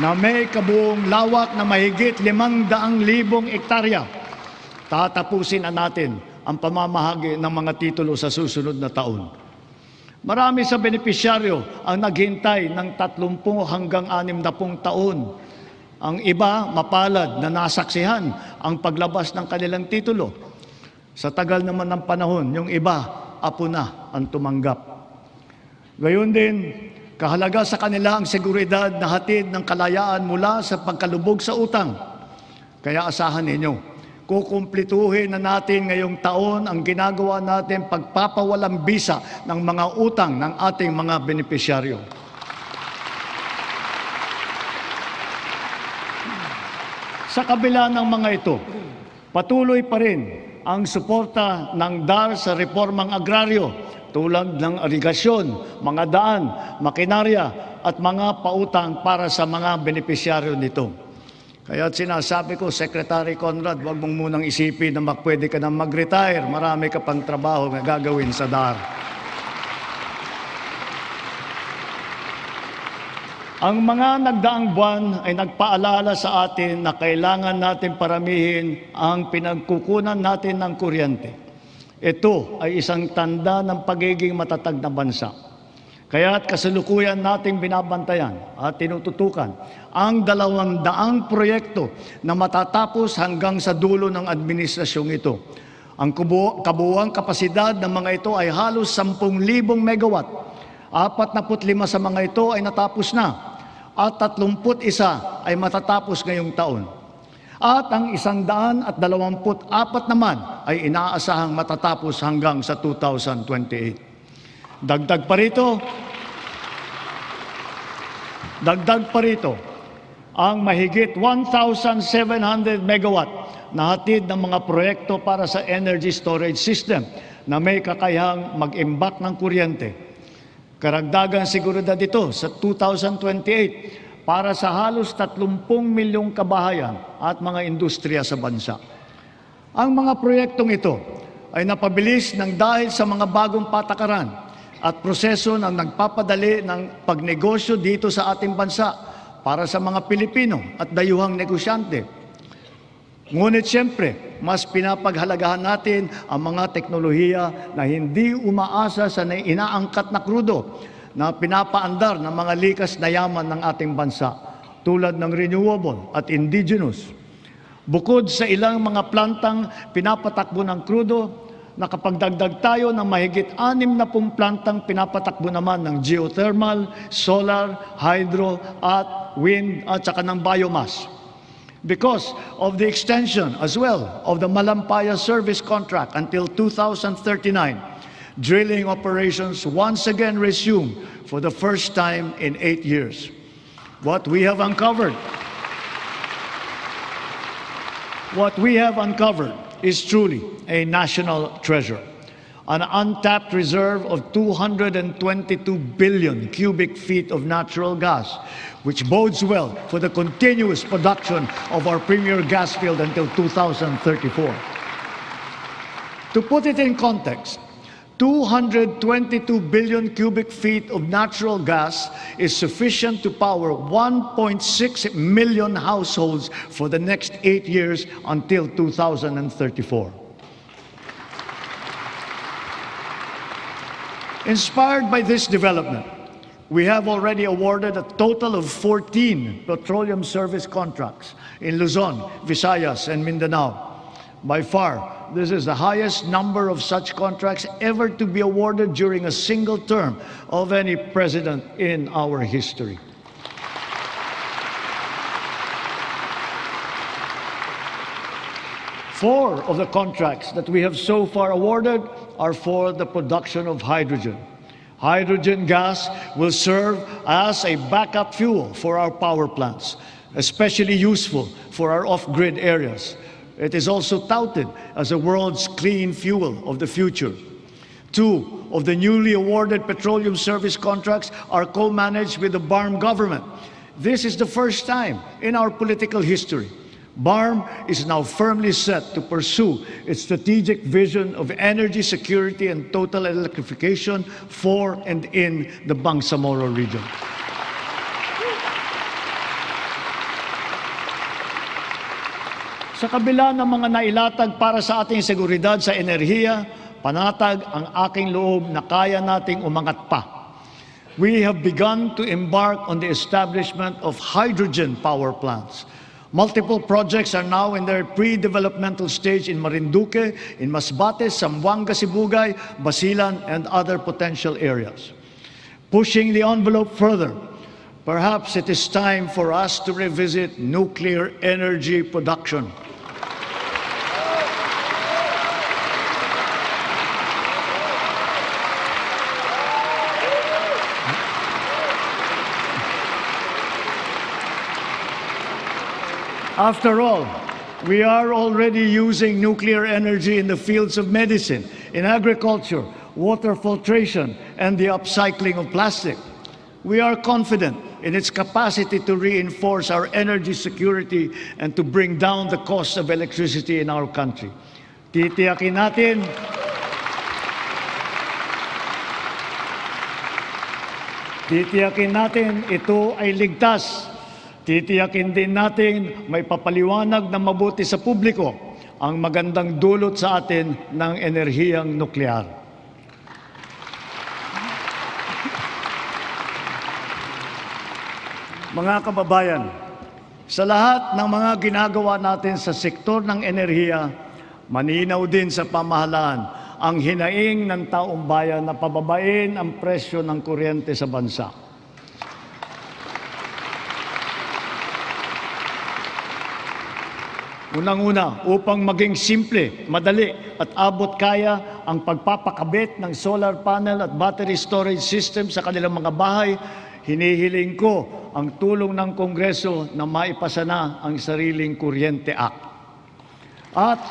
na may kabuong lawak na mahigit 500,000 hektarya. Tatapusin na natin ang pamamahagi ng mga titulo sa susunod na taon. Marami sa benepisyaryo ang naghintay ng 30 hanggang 60 taon. Ang iba mapalad na nasaksihan ang paglabas ng kanilang titulo. Sa tagal naman ng panahon, yung iba, apo na ang tumanggap. Gayon din, kahalaga sa kanila ang seguridad na hatid ng kalayaan mula sa pagkalubog sa utang. Kaya asahan ninyo, kukumplituhin na natin ngayong taon ang ginagawa natin pagpapawalang bisa ng mga utang ng ating mga benepisyaryo. Sa kabila ng mga ito, patuloy pa rin ang suporta ng DAR sa reformang agraryo tulad ng irigasyon, mga daan, makinarya at mga pautang para sa mga benepisyaryo nito. Kaya sinasabi ko, Secretary Conrad, huwag mong munang isipin na pwede ka na mag-retire. Marami ka pang trabaho na gagawin sa DAR. Ang mga nagdaang buwan ay nagpaalala sa atin na kailangan natin paramihin ang pinagkukunan natin ng kuryente. Ito ay isang tanda ng pagiging matatag na bansa. Kaya't kasalukuyan nating binabantayan at tinututukan ang 200 proyekto na matatapos hanggang sa dulo ng administrasyong ito. Ang kabuuang kapasidad ng mga ito ay halos 10,000 megawatt. 45 sa mga ito ay natapos na at 31 ay matatapos ngayong taon. At ang 124 naman ay inaasahang matatapos hanggang sa 2028. Dagdag pa rito ang mahigit 1,700 megawatt na hatid ng mga proyekto para sa energy storage system na may kakayahang mag-imbak ng kuryente. Karagdagan seguridad ito sa 2028 para sa halos 30 milyong kabahayan at mga industriya sa bansa. Ang mga proyektong ito ay napabilis ng dahil sa mga bagong patakaran at proseso na nagpapadali ng pagnegosyo dito sa ating bansa para sa mga Pilipino at dayuhang negosyante. Ngunit siyempre, mas pinapaghalagahan natin ang mga teknolohiya na hindi umaasa sa inaangkat na krudo na pinapaandar ng mga likas na yaman ng ating bansa tulad ng renewable at indigenous. Bukod sa ilang mga plantang pinapatakbo ng krudo, nakapagdagdag tayo ng mahigit 60 plantang pinapatakbo naman ng geothermal, solar, hydro at wind at saka ng biomass. Because of the extension as well of the Malampaya service contract until 2039, drilling operations once again resume for the first time in 8 years. What we have uncovered is truly a national treasure. an untapped reserve of 222 billion cubic feet of natural gas, which bodes well for the continuous production of our premier gas field until 2034. To put it in context, 222 billion cubic feet of natural gas is sufficient to power 1.6 million households for the next 8 years until 2034. Inspired by this development, we have already awarded a total of 14 petroleum service contracts in Luzon, Visayas, and Mindanao. By far, this is the highest number of such contracts ever to be awarded during a single term of any president in our history. Four of the contracts that we have so far awarded are for the production of hydrogen. Hydrogen gas will serve as a backup fuel for our power plants, especially useful for our off-grid areas. It is also touted as the world's clean fuel of the future. Two of the newly awarded petroleum service contracts are co-managed with the BARM government. This is the first time in our political history. BARM is now firmly set to pursue its strategic vision of energy security and total electrification for and in the Bangsamoro region. Sa kabila ng mga nailatag para sa ating seguridad sa enerhiya, panatag ang aking loob na kaya nating umangat pa. We have begun to embark on the establishment of hydrogen power plants. Multiple projects are now in their pre-developmental stage in Marinduque, in Masbate, Zamboanga, Sibugay, Basilan, and other potential areas. Pushing the envelope further, perhaps it is time for us to revisit nuclear energy production. After all, we are already using nuclear energy in the fields of medicine, in agriculture, water filtration, and the upcycling of plastic. We are confident in its capacity to reinforce our energy security and to bring down the cost of electricity in our country. Titiyakin natin ito ay ligtas. Titiyakin din natin may papaliwanag na mabuti sa publiko ang magandang dulot sa atin ng enerhiyang nuklear. Mga kababayan, sa lahat ng mga ginagawa natin sa sektor ng enerhiya, maninaw din sa pamahalaan ang hinaing ng taong bayan na pababain ang presyo ng kuryente sa bansa. Unang-una, upang maging simple, madali at abot kaya ang pagpapakabit ng solar panel at battery storage system sa kanilang mga bahay, hinihiling ko ang tulong ng Kongreso na maipasa na ang Sariling Kuryente Act. At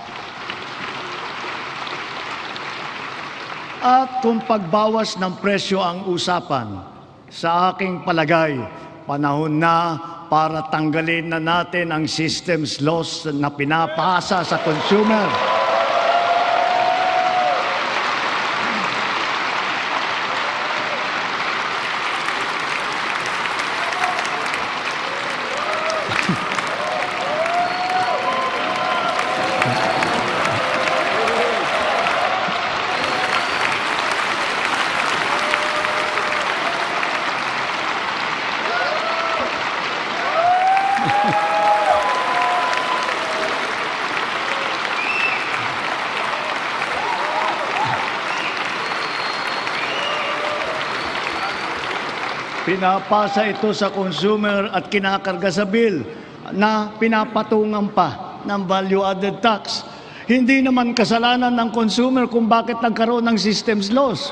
kung pagbawas ng presyo ang usapan, sa aking palagay, panahon na para tanggalin na natin ang systems loss na pinapasa sa consumer. Pinapasa ito sa consumer at kinakarga sa bill na pinapatungan pa ng value-added tax. Hindi naman kasalanan ng consumer kung bakit nagkaroon ng systems loss.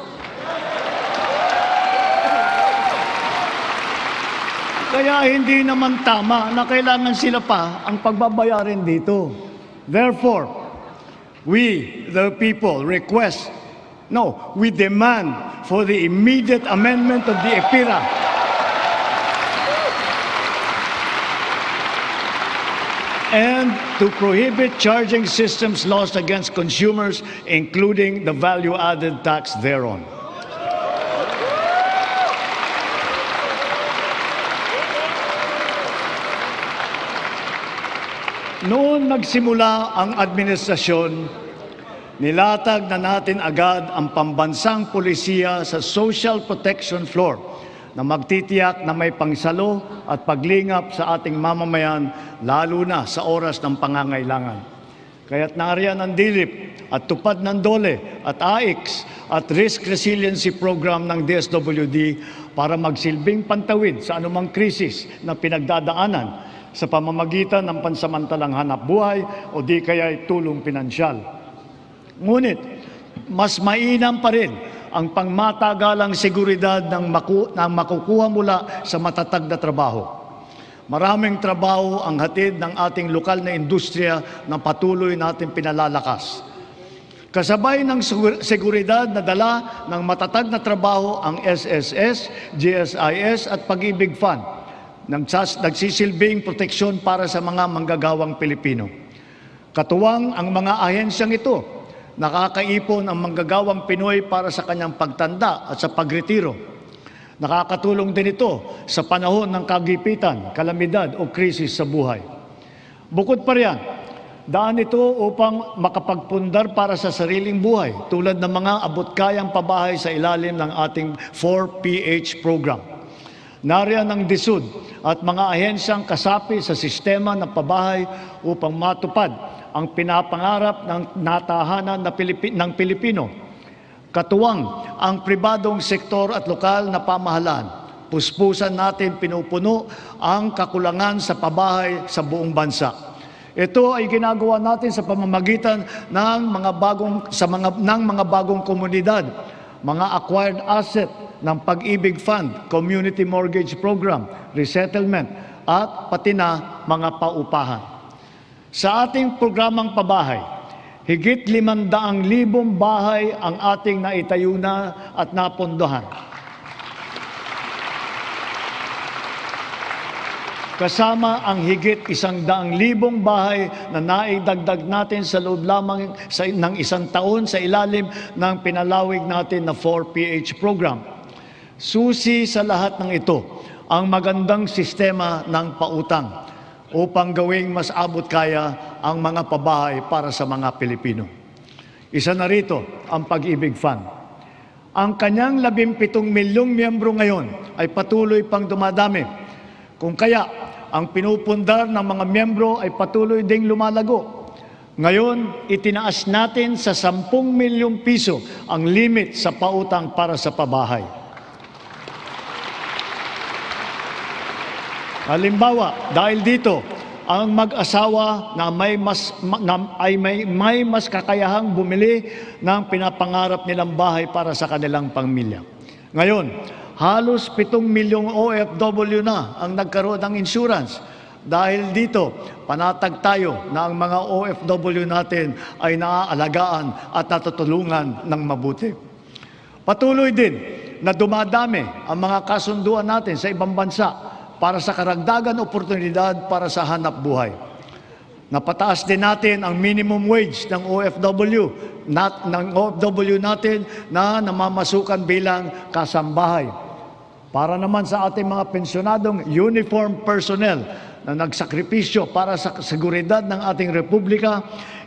Kaya hindi naman tama na kailangan sila pa ang pagbabayarin dito. Therefore, we, the people, request No, we demand for the immediate amendment of the EPIRA and to prohibit charging systems laws against consumers, including the value-added tax thereon. Noon nagsimula ang administrasyon, nilatag na natin agad ang pambansang pulisiya sa social protection floor na magtitiyak na may pangsalo at paglingap sa ating mamamayan, lalo na sa oras ng pangangailangan. Kaya't nariyan ang DILIP at tupad ng DOLE at AIX at Risk Resiliency Program ng DSWD para magsilbing pantawid sa anumang krisis na pinagdadaanan sa pamamagitan ng pansamantalang hanap buhay o di kaya'y tulong pinansyal. Ngunit, mas mainam pa rin ang pangmatagalang seguridad ng makukuha mula sa matatag na trabaho. Maraming trabaho ang hatid ng ating lokal na industriya na patuloy natin pinalalakas. Kasabay ng seguridad na dala ng matatag na trabaho ang SSS, GSIS at Pag-ibig Fund, nagsisilbing proteksyon para sa mga manggagawang Pilipino. Katuwang ang mga ahensyang ito, nakakaipon ang manggagawang Pinoy para sa kanyang pagtanda at sa pagretiro. Nakakatulong din ito sa panahon ng kagipitan, kalamidad o krisis sa buhay. Bukod pa riyan, daan ito upang makapagpundar para sa sariling buhay tulad ng mga abot-kayang pabahay sa ilalim ng ating 4PH program. Nariyan ang DSUD at mga ahensyang kasapi sa sistema ng pabahay upang matupad ang pinapangarap ng natahanan ng Pilipino. Katuwang ang pribadong sektor at lokal na pamahalaan. Puspusan natin pinupuno ang kakulangan sa pabahay sa buong bansa. Ito ay ginagawa natin sa pamamagitan ng mga bagong komunidad, mga acquired asset ng Pag-ibig Fund, Community Mortgage Program, Resettlement, at pati na mga paupahan. Sa ating programang pabahay, higit 500,000 bahay ang ating naitayo na at napondohan. Kasama ang higit 100,000 bahay na naidagdag natin sa loob lamang ng isang taon sa ilalim ng pinalawig natin na 4PH program. Susi sa lahat ng ito ang magandang sistema ng pautang upang gawing mas abot kaya ang mga pabahay para sa mga Pilipino. Isa na rito ang Pag-ibig Fund. Ang kanyang 17 milyong miyembro ngayon ay patuloy pang dumadami. Kung kaya, ang pinupundar ng mga miyembro ay patuloy ding lumalago. Ngayon, itinaas natin sa 10 milyong piso ang limit sa pautang para sa pabahay. Halimbawa, dahil dito, ang mag-asawa na may mas kakayahang bumili ng pinapangarap nilang bahay para sa kanilang pamilya. Ngayon, halos 7 milyong OFW na ang nagkaroon ng insurance. Dahil dito, panatag tayo na ang mga OFW natin ay naaalagaan at natutulungan ng mabuti. Patuloy din na dumadami ang mga kasunduan natin sa ibang bansa para sa karagdagan oportunidad para sa hanap buhay. Napataas din natin ang minimum wage ng OFW natin na namamasukan bilang kasambahay. Para naman sa ating mga pensyonadong uniform personnel na nagsakripisyo para sa seguridad ng ating republika,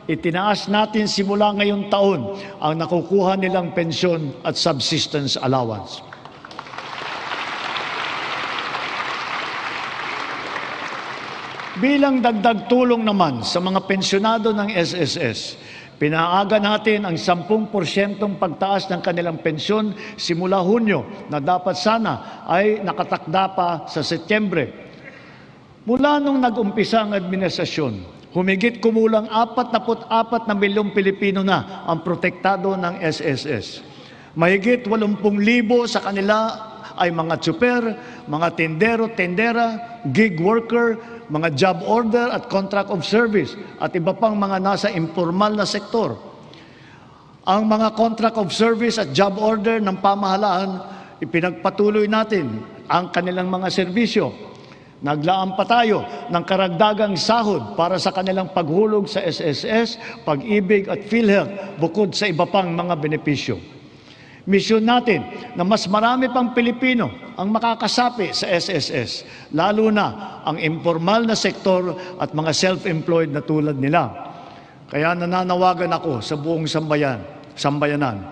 itinaas natin simula ngayong taon ang nakukuha nilang pensyon at subsistence allowance. Bilang dagdag tulong naman sa mga pensyonado ng SSS, pinaaga natin ang 10% pagtaas ng kanilang pensyon simula Hunyo na dapat sana ay nakatakda pa sa Setyembre. Mula nung nag-umpisa ang administrasyon, humigit kumulang 44 na milyong Pilipino na ang protektado ng SSS. Mahigit 80,000 sa kanila ay mga tsuper, mga tendero, tendera, gig worker, mga job order at contract of service at iba pang mga nasa informal na sektor. Ang mga contract of service at job order ng pamahalaan, ipinagpatuloy natin ang kanilang mga serbisyo. Naglaan pa tayo ng karagdagang sahod para sa kanilang paghulog sa SSS, Pag-ibig at PhilHealth bukod sa iba pang mga benepisyo. Misyon natin na mas marami pang Pilipino ang makakasapi sa SSS, lalo na ang informal na sektor at mga self-employed na tulad nila. Kaya nananawagan ako sa buong sambayanan.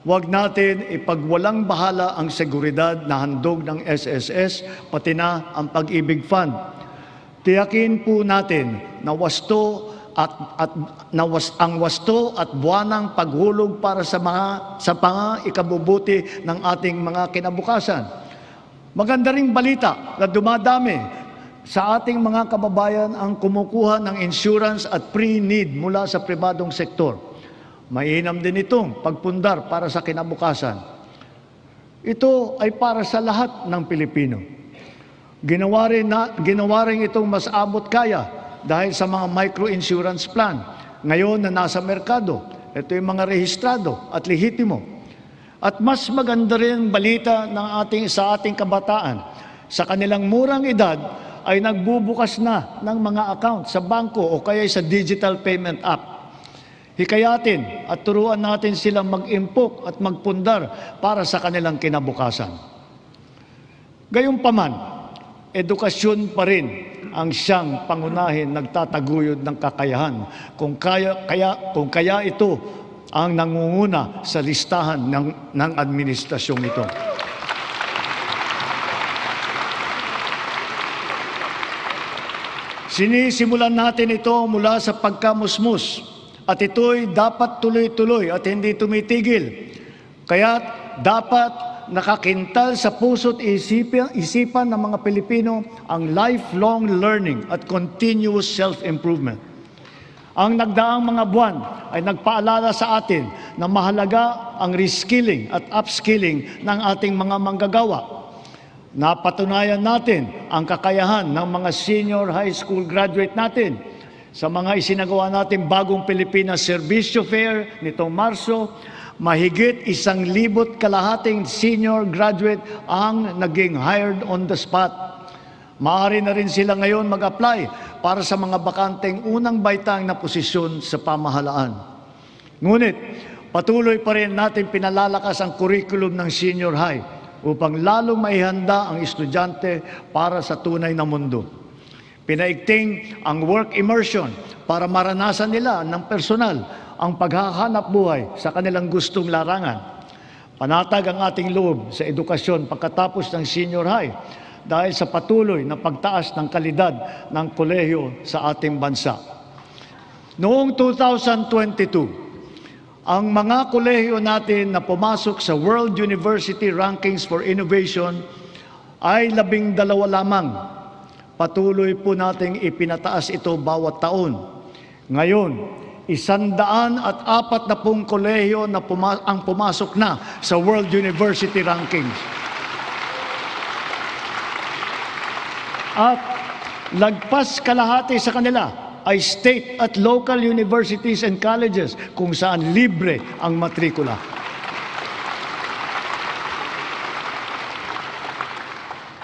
Huwag natin ipagwalang bahala ang seguridad na handog ng SSS, pati na ang Pag-ibig Fund. Tiyakin po natin na ang wasto at buwanang paghulog para sa mga ikabubuti ng ating mga kinabukasan. Maganda ring balita na dumadami sa ating mga kababayan ang kumukuha ng insurance at pre-need mula sa pribadong sektor. Mainam din itong pagpundar para sa kinabukasan. Ito ay para sa lahat ng Pilipino. Ginawa rin itong mas abot kaya dahil sa mga micro-insurance plan. Ngayon na nasa merkado, ito yung mga rehistrado at lehitimo. At mas maganda rin balita sa ating kabataan. Sa kanilang murang edad ay nagbubukas na ng mga account sa bangko o kaya sa digital payment app. Hikayatin at turuan natin silang mag-impok at magpundar para sa kanilang kinabukasan. Gayunpaman, edukasyon pa rin ang siyang pangunahin nagtataguyod ng kakayahan. Kung kaya ito ang nangunguna sa listahan ng administrasyong ito. Sinisimulan natin ito mula sa pagkamusmus. At ito'y dapat tuloy-tuloy at hindi tumitigil. Kaya dapat nakakintal sa puso't isipan ng mga Pilipino ang lifelong learning at continuous self-improvement. Ang nagdaang mga buwan ay nagpaalala sa atin na mahalaga ang reskilling at upskilling ng ating mga manggagawa. Napatunayan natin ang kakayahan ng mga senior high school graduate natin sa mga isinagawa natin bagong Pilipinas Serbisyo Fair nitong Marso. Mahigit 1,200 senior graduate ang naging hired on the spot. Maaari na rin sila ngayon mag-apply para sa mga bakanteng unang baitang na posisyon sa pamahalaan. Ngunit, patuloy pa rin natin pinalalakas ang curriculum ng senior high upang lalong maihanda ang estudyante para sa tunay na mundo. Pinaigting ang work immersion para maranasan nila ng personal ang paghahanap buhay sa kanilang gustong larangan. Panatag ang ating loob sa edukasyon pagkatapos ng senior high dahil sa patuloy na pagtaas ng kalidad ng kolehiyo sa ating bansa. Noong 2022, ang mga kolehiyo natin na pumasok sa World University Rankings for Innovation ay 12 lamang. Patuloy po nating ipinataas ito bawat taon. Ngayon, 140 kolehiyo na ang pumasok na sa World University Rankings. At lagpas kalahati sa kanila ay state at local universities and colleges kung saan libre ang matrikula.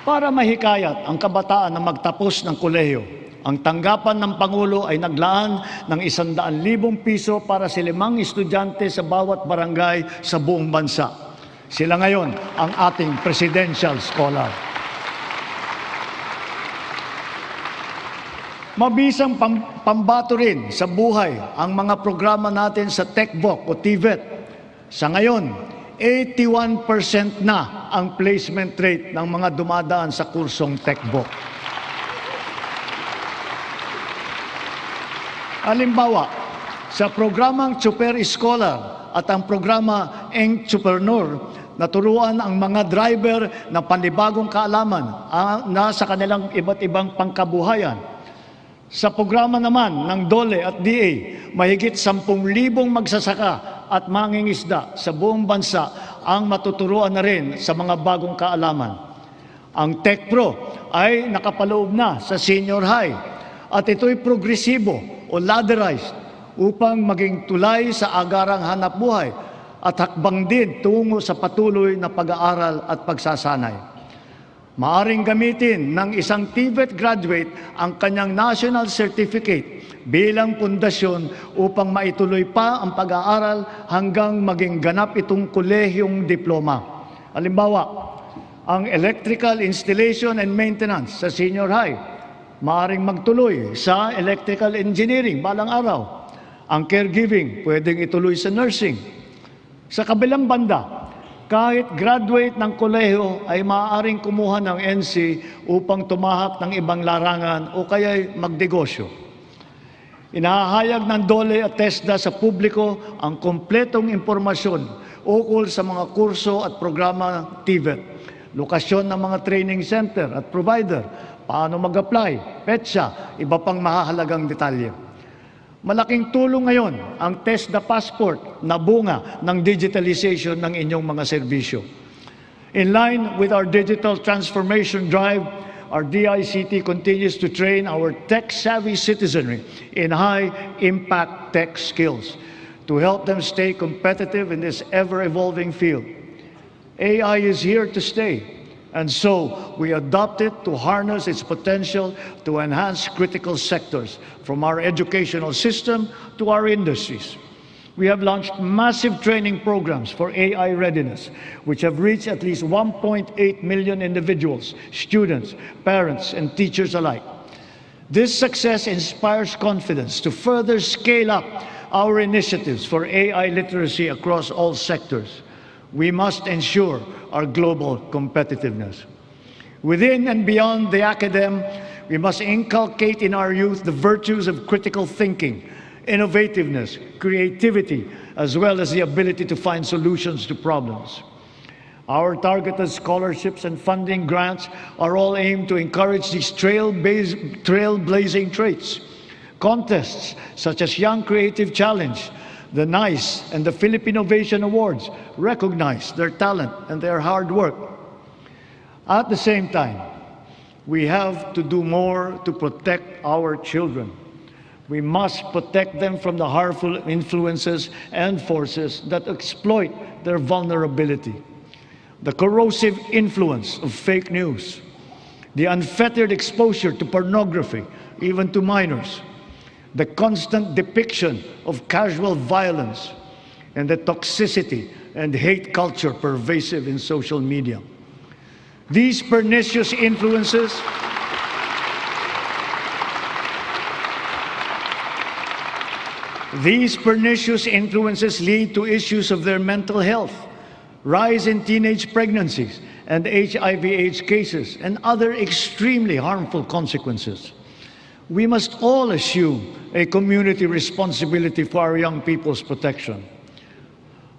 Para mahikayat ang kabataan na magtapos ng kolehiyo, ang tanggapan ng Pangulo ay naglaan ng 100,000 piso para sa 5 estudyante sa bawat barangay sa buong bansa. Sila ngayon ang ating presidential scholar. Mabisang pambato rin sa buhay ang mga programa natin sa TechVoc o TVET. Sa ngayon, 81% na ang placement rate ng mga dumadaan sa kursong TechVoc. Halimbawa, sa programang Super Scholar at ang programa Entrepreneur, naturuan ang mga driver na panibagong kaalaman na sa kanilang iba't ibang pangkabuhayan. Sa programa naman ng DOLE at DA, mahigit 10,000 magsasaka at mangingisda sa buong bansa ang matuturuan na rin sa mga bagong kaalaman. Ang TechPro ay nakapaloob na sa senior high at ito'y progresibo o ladderized upang maging tulay sa agarang hanapbuhay at hakbang din tungo sa patuloy na pag-aaral at pagsasanay. Maaring gamitin ng isang TVET graduate ang kanyang national certificate bilang pundasyon upang maituloy pa ang pag-aaral hanggang maging ganap itong kolehiyong diploma. Halimbawa, ang electrical installation and maintenance sa senior high, maaring magtuloy sa electrical engineering balang araw. Ang caregiving, pwedeng ituloy sa nursing. Sa kabilang banda, kahit graduate ng kolehiyo ay maaaring kumuha ng NC upang tumahak ng ibang larangan o kaya'y magnegosyo. Inahayag ng DOLE at TESDA sa publiko ang kompletong impormasyon ukol sa mga kurso at programa ng TVET, lokasyon ng mga training center at provider, paano mag-apply, petsa, iba pang mahahalagang detalye. Malaking tulong ngayon ang TESDA Passport na bunga ng digitalization ng inyong mga serbisyo. In line with our digital transformation drive, our DICT continues to train our tech-savvy citizenry in high-impact tech skills to help them stay competitive in this ever-evolving field. AI is here to stay, and so we adopt it to harness its potential to enhance critical sectors, from our educational system to our industries. We have launched massive training programs for AI readiness, which have reached at least 1.8 million individuals, students, parents, and teachers alike. This success inspires confidence to further scale up our initiatives for AI literacy across all sectors. We must ensure our global competitiveness. Within and beyond the academe, we must inculcate in our youth the virtues of critical thinking, innovativeness, creativity, as well as the ability to find solutions to problems. Our targeted scholarships and funding grants are all aimed to encourage these trailblazing traits. Contests such as Young Creative Challenge, the NICE, and the Philippine Innovation Awards recognize their talent and their hard work. At the same time, we have to do more to protect our children. We must protect them from the harmful influences and forces that exploit their vulnerability. The corrosive influence of fake news, the unfettered exposure to pornography, even to minors, the constant depiction of casual violence, and the toxicity and hate culture pervasive in social media. These pernicious influences lead to issues of their mental health, rise in teenage pregnancies and HIV/AIDS cases, and other extremely harmful consequences. We must all assume a community responsibility for our young people's protection.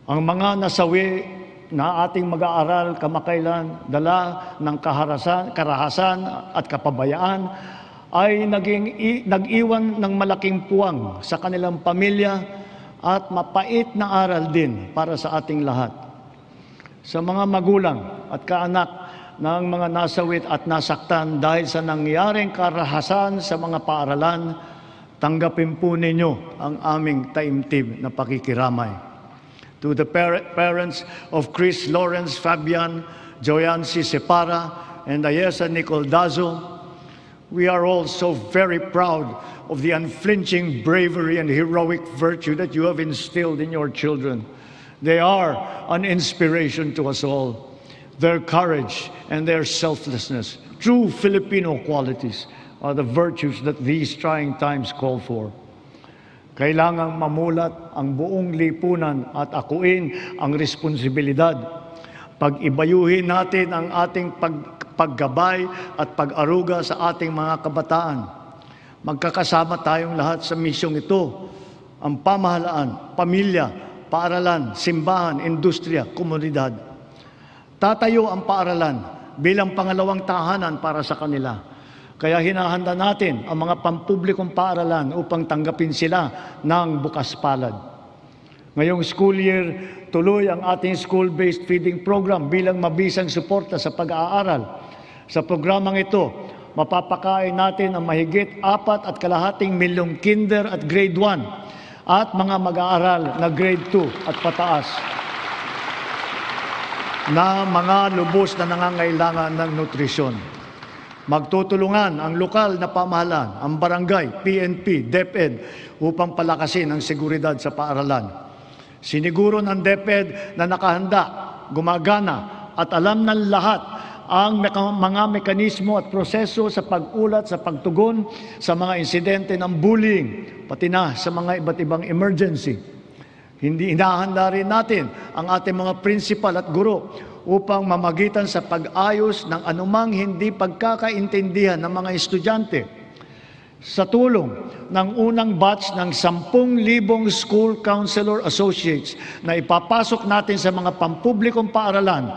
Ang mga nasawi na ating mag-aaral kamakailan, dala ng karahasan at kapabayaan, ay nag-iwan ng malaking puwang sa kanilang pamilya at mapait na aral din para sa ating lahat. Sa mga magulang at kaanak ng mga nasawit at nasaktan dahil sa nangyaring karahasan sa mga paaralan, tanggapin po ninyo ang aming taimtim na pakikiramay. To the parents of Chris Lawrence Fabian, Joyancy Separa, and Ayesa Nicole Dazo, we are all so very proud of the unflinching bravery and heroic virtue that you have instilled in your children. They are an inspiration to us all. Their courage and their selflessness, true Filipino qualities, are the virtues that these trying times call for. Kailangang mamulat ang buong lipunan at akuin ang responsibilidad. Pag-ibayuhin natin ang ating paggabay at pag-aruga sa ating mga kabataan. Magkakasama tayong lahat sa misyong ito. Ang pamahalaan, pamilya, paaralan, simbahan, industriya, komunidad. Tatayo ang paaralan bilang pangalawang tahanan para sa kanila. Kaya hinahanda natin ang mga pampublikong paaralan upang tanggapin sila ng bukas palad. Ngayong school year, tuloy ang ating school-based feeding program bilang mabisang suporta sa pag-aaral. Sa programang ito, mapapakain natin ang mahigit 4.25 milyong kinder at grade 1 at mga mag-aaral na grade 2 at pataas na mga lubos na nangangailangan ng nutrisyon. Magtutulungan ang lokal na pamahalaan, ang barangay, PNP, DepEd upang palakasin ang seguridad sa paaralan. Siniguro ng DepEd na nakahanda, gumagana at alam ng lahat ang mga mekanismo at proseso sa pag-ulat, sa pagtugon sa mga insidente ng bullying, pati na sa mga iba't ibang emergency. Hindi hinahanda rin natin ang ating mga principal at guro upang mamagitan sa pag-ayos ng anumang hindi pagkakaintindihan ng mga estudyante. Sa tulong ng unang batch ng 10,000 school counselor associates na ipapasok natin sa mga pampublikong paaralan,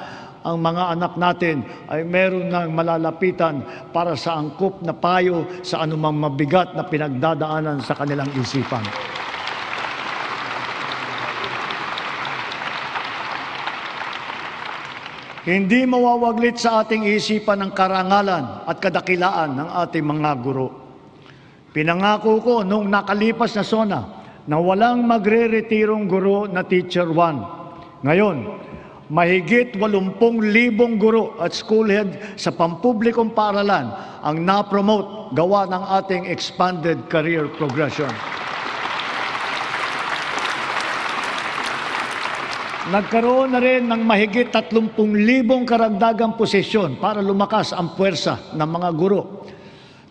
ang mga anak natin ay meron ng malalapitan para sa angkop na payo sa anumang mabigat na pinagdadaanan sa kanilang isipan. Hindi mawawaglit sa ating isipan ang karangalan at kadakilaan ng ating mga guro. Pinangako ko noong nakalipas na SONA na walang magre-retirong guro na Teacher 1. Ngayon, mahigit 80,000 guro at school head sa pampublikong paaralan ang na-promote gawa ng ating expanded career progression. Nagkaroon na rin ng mahigit 30,000 karagdagang posisyon para lumakas ang puwersa ng mga guro.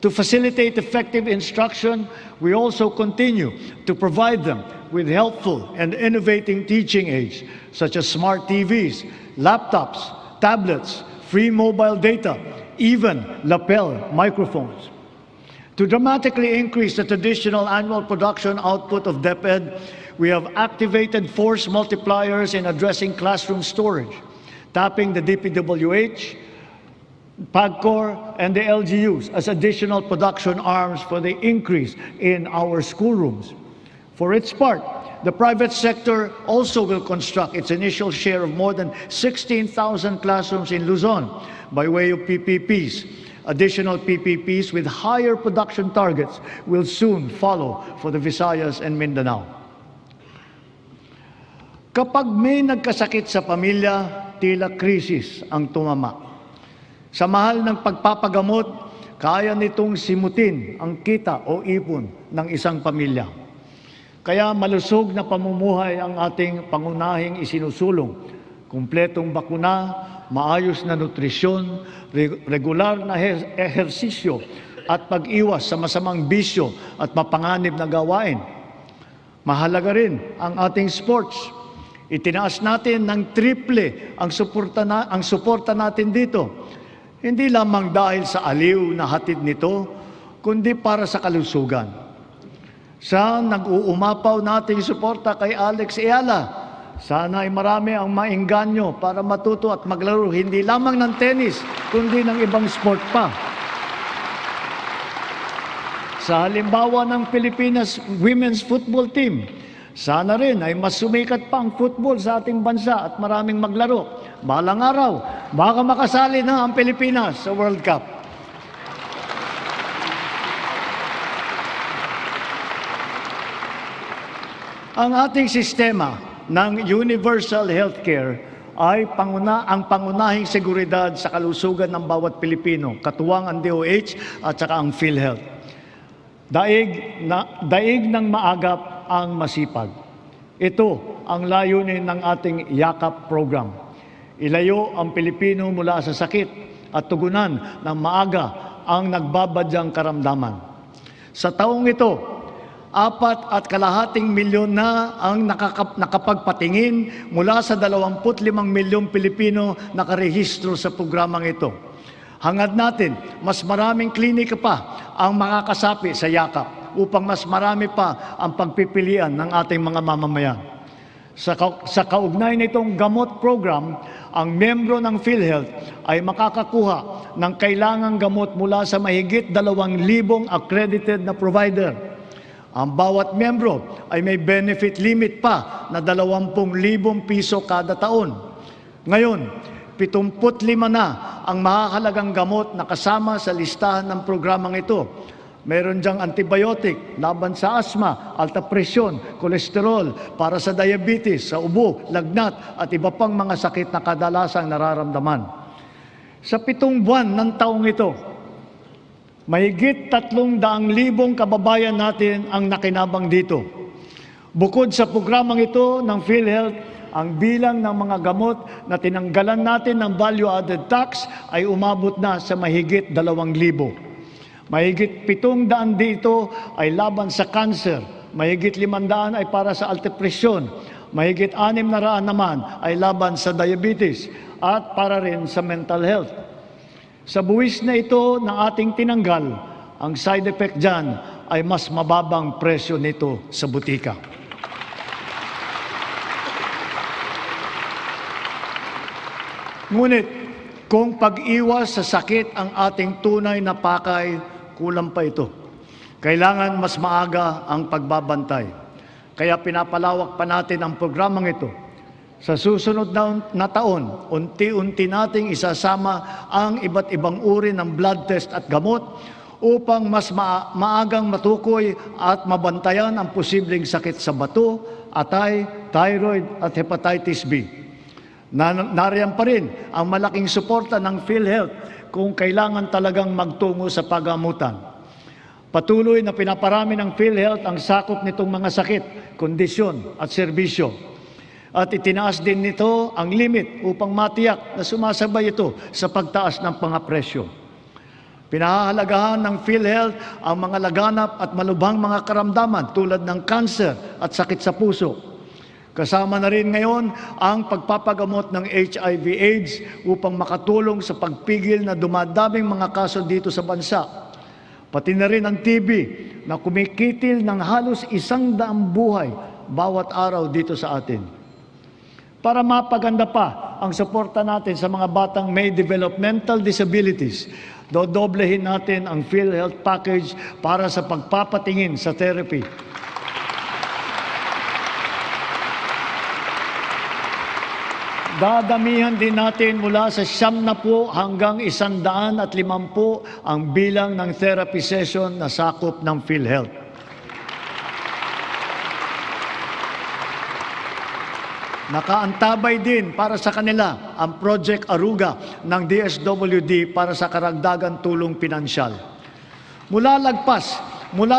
To facilitate effective instruction, we also continue to provide them with helpful and innovating teaching aids such as smart TVs, laptops, tablets, free mobile data, even lapel microphones. To dramatically increase the traditional annual production output of DepEd, we have activated force multipliers in addressing classroom storage, tapping the DPWH, PAGCOR, and the LGUs as additional production arms for the increase in our schoolrooms. For its part, the private sector also will construct its initial share of more than 16,000 classrooms in Luzon by way of PPPs. Additional PPPs with higher production targets will soon follow for the Visayas and Mindanao. Kapag may nagkasakit sa pamilya, tila krisis ang tumama. Sa mahal ng pagpapagamot, kaya nitong simutin ang kita o ipon ng isang pamilya. Kaya malusog na pamumuhay ang ating pangunahing isinusulong. Kumpletong bakuna, maayos na nutrisyon, regular na ehersisyo at pag-iwas sa masamang bisyo at mapanganib na gawain. Mahalaga rin ang ating sports. Itinaas natin ng triple ang suporta natin dito. Hindi lamang dahil sa aliw na hatid nito, kundi para sa kalusugan. Sa nag-uumapaw nating suporta kay Alex Eala, sana ay marami ang maengganyo para matuto at maglaro hindi lamang ng tennis, kundi ng ibang sport pa. Sa halimbawa ng Pilipinas Women's Football Team, sana rin ay mas sumikat pa ang football sa ating bansa at maraming maglaro. Balang araw, baka makasali na ang Pilipinas sa World Cup. Ang ating sistema ng universal healthcare ay ang pangunahing seguridad sa kalusugan ng bawat Pilipino, katuwang ang DOH at saka ang PhilHealth. Daig ng maagap ang masipag. Ito ang layunin ng ating YAKAP program. Ilayo ang Pilipino mula sa sakit at tugunan ng maaga ang nagbabadyang karamdaman. Sa taong ito, 4.5 milyon na ang nakapagpatingin mula sa 25 milyong Pilipino nakarehistro sa programang ito. Hangad natin, mas maraming klinika pa ang makakasapi sa YAKAP upang mas marami pa ang pagpipilian ng ating mga mamamayan. Sa kaugnay nitong gamot program, ang miyembro ng PhilHealth ay makakakuha ng kailangang gamot mula sa mahigit 2,000 accredited na provider. Ang bawat miyembro ay may benefit limit pa na 20,000 piso kada taon. Ngayon, 75 na ang mahahalagang gamot na kasama sa listahan ng programang ito. Meron diyang antibiotic laban sa asma, alta presyon, kolesterol, para sa diabetes, sa ubo, lagnat at iba pang mga sakit na kadalasang nararamdaman. Sa 7 buwan ng taong ito, mahigit 300,000 kababayan natin ang nakinabang dito. Bukod sa programang ito ng PhilHealth, ang bilang ng mga gamot na tinanggalan natin ng value-added tax ay umabot na sa mahigit 2,000. Mahigit 700 dito ay laban sa cancer, mahigit 500 ay para sa alta presyon, mahigit 600 naman ay laban sa diabetes at para rin sa mental health. Sa buwis na ito na ating tinanggal, ang side effect dyan ay mas mababang presyo nito sa butika. Ngunit kung pag-iwas sa sakit ang ating tunay na pakay, kulang pa ito. Kailangan mas maaga ang pagbabantay. Kaya pinapalawak pa natin ang programang ito. Sa susunod na taon, unti-unti nating isasama ang iba't ibang uri ng blood test at gamot upang mas maagang matukoy at mabantayan ang posibleng sakit sa bato, atay, thyroid at hepatitis B. Nariyan pa rin ang malaking suporta ng PhilHealth kung kailangan talagang magtungo sa pagamutan. Patuloy na pinaparami ng PhilHealth ang sakop nitong mga sakit, kondisyon at serbisyo. At itinaas din nito ang limit upang matiyak na sumasabay ito sa pagtaas ng mga presyo. Pinahahalagahan ng PhilHealth ang mga laganap at malubhang mga karamdaman tulad ng cancer at sakit sa puso. Kasama na rin ngayon ang pagpapagamot ng HIV/AIDS upang makatulong sa pagpigil na dumadaming mga kaso dito sa bansa. Pati na rin ang TB na kumikitil ng halos 100 buhay bawat araw dito sa atin. Para mapaganda pa ang suporta natin sa mga batang may developmental disabilities, dodoblehin natin ang PhilHealth package para sa pagpapatingin sa therapy. Dadamihan din natin mula sa 70 hanggang 150 ang bilang ng therapy session na sakop ng PhilHealth. Nakaantabay din para sa kanila ang Project Aruga ng DSWD para sa karagdagang tulong pinansyal. Mula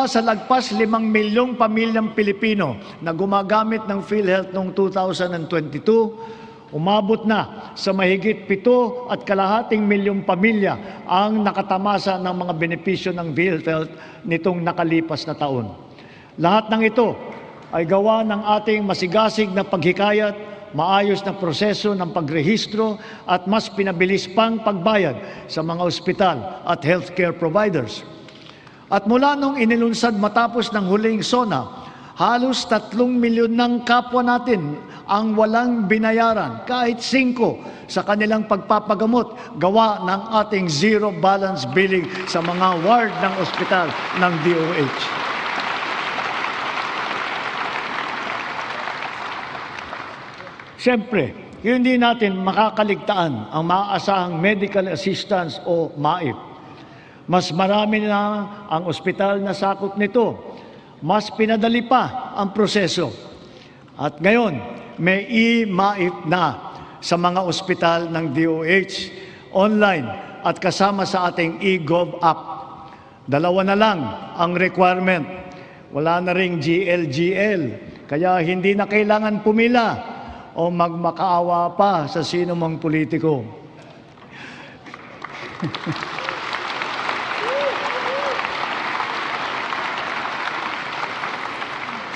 sa lagpas 5 milyong pamilyang Pilipino na gumagamit ng PhilHealth noong 2022, umabot na sa mahigit 7.5 milyong pamilya ang nakatamasa ng mga benepisyo ng PhilHealth nitong nakalipas na taon. Lahat ng ito ay gawa ng ating masigasig na paghikayat, maayos na proseso ng pagrehistro at mas pinabilis pang pagbayad sa mga ospital at healthcare providers. At mula nung inilunsad matapos ng huling SONA, halos 3 milyon ng kapwa natin ang walang binayaran, kahit 5 sa kanilang pagpapagamot, gawa ng ating zero balance billing sa mga ward ng ospital ng DOH. Siyempre, hindi natin makakaligtaan ang maaasahang medical assistance o MAIP. Mas marami na ang ospital na sakop nito. Mas pinadali pa ang proseso. At ngayon, may e-MAIP na sa mga ospital ng DOH, online at kasama sa ating e-Gov app. 2 na lang ang requirement. Wala na ring GLGL, kaya hindi na kailangan pumila o magmakaawa pa sa sino mang politiko.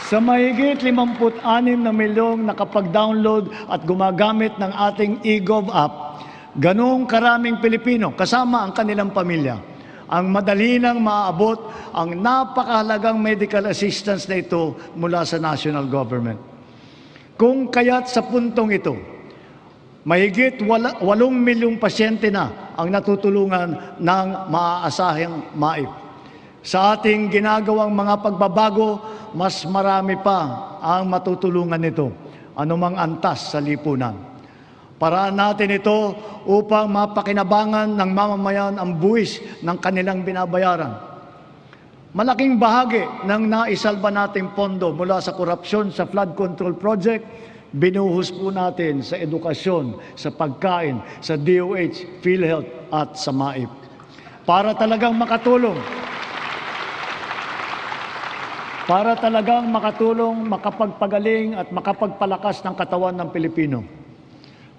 Sa mahigit 56 na milyong nakapag-download at gumagamit ng ating e-Gov app, ganong karaming Pilipino, kasama ang kanilang pamilya, ang madali nang maaabot ang napakahalagang medical assistance na ito mula sa national government. Kung kaya't sa puntong ito, mahigit 8 milyong pasyente na ang natutulungan ng maaasahang MAIP. Sa ating ginagawang mga pagbabago, mas marami pa ang matutulungan nito, anumang antas sa lipunan. Paraan natin ito upang mapakinabangan ng mamamayan ang buwis ng kanilang binabayaran. Malaking bahagi ng naisalba nating pondo mula sa korupsyon sa flood control project, binuhos po natin sa edukasyon, sa pagkain, sa DOH, PhilHealth at sa MAIP. Para talagang makatulong, makapagpagaling at makapagpalakas ng katawan ng Pilipino.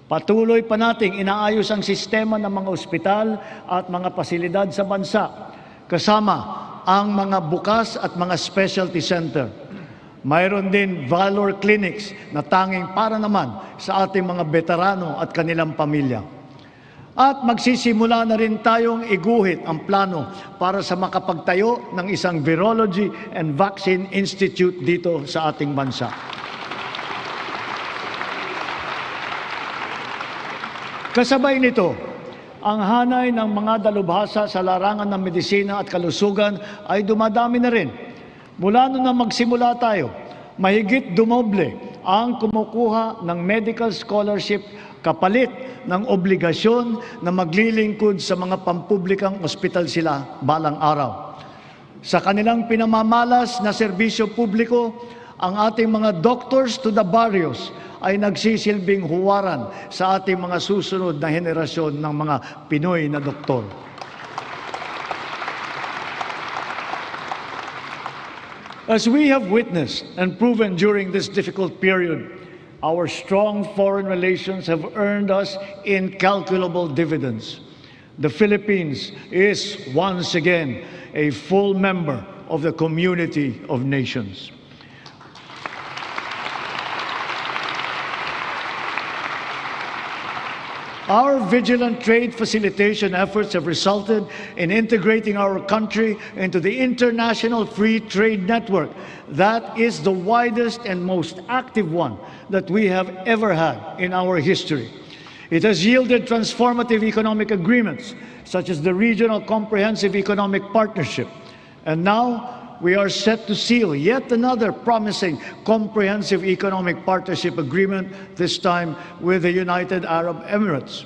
Patuloy pa nating inaayos ang sistema ng mga ospital at mga pasilidad sa bansa, kasama ang mga bukas at mga specialty center. Mayroon din valor clinics na tanging para naman sa ating mga veterano at kanilang pamilya. At magsisimula na rin tayong iguhit ang plano para sa makapagtayo ng isang Virology and Vaccine Institute dito sa ating bansa. Kasabay nito, ang hanay ng mga dalubhasa sa larangan ng medisina at kalusugan ay dumadami na rin. Mula noon na magsimula tayo, mahigit dumoble ang kumukuha ng medical scholarship kapalit ng obligasyon na maglilingkod sa mga pampublikang ospital sila balang araw. Sa kanilang pinamamalas na serbisyo publiko, ang ating mga doctors to the barrios ay nagsisilbing huwaran sa ating mga susunod na henerasyon ng mga Pinoy na doktor. As we have witnessed and proven during this difficult period, our strong foreign relations have earned us incalculable dividends. The Philippines is once again a full member of the community of nations. Our vigilant trade facilitation efforts have resulted in integrating our country into the international free trade network. That is the widest and most active one that we have ever had in our history. It has yielded transformative economic agreements, such as the Regional Comprehensive Economic Partnership. And now, we are set to seal yet another promising comprehensive economic partnership agreement, this time with the United Arab Emirates.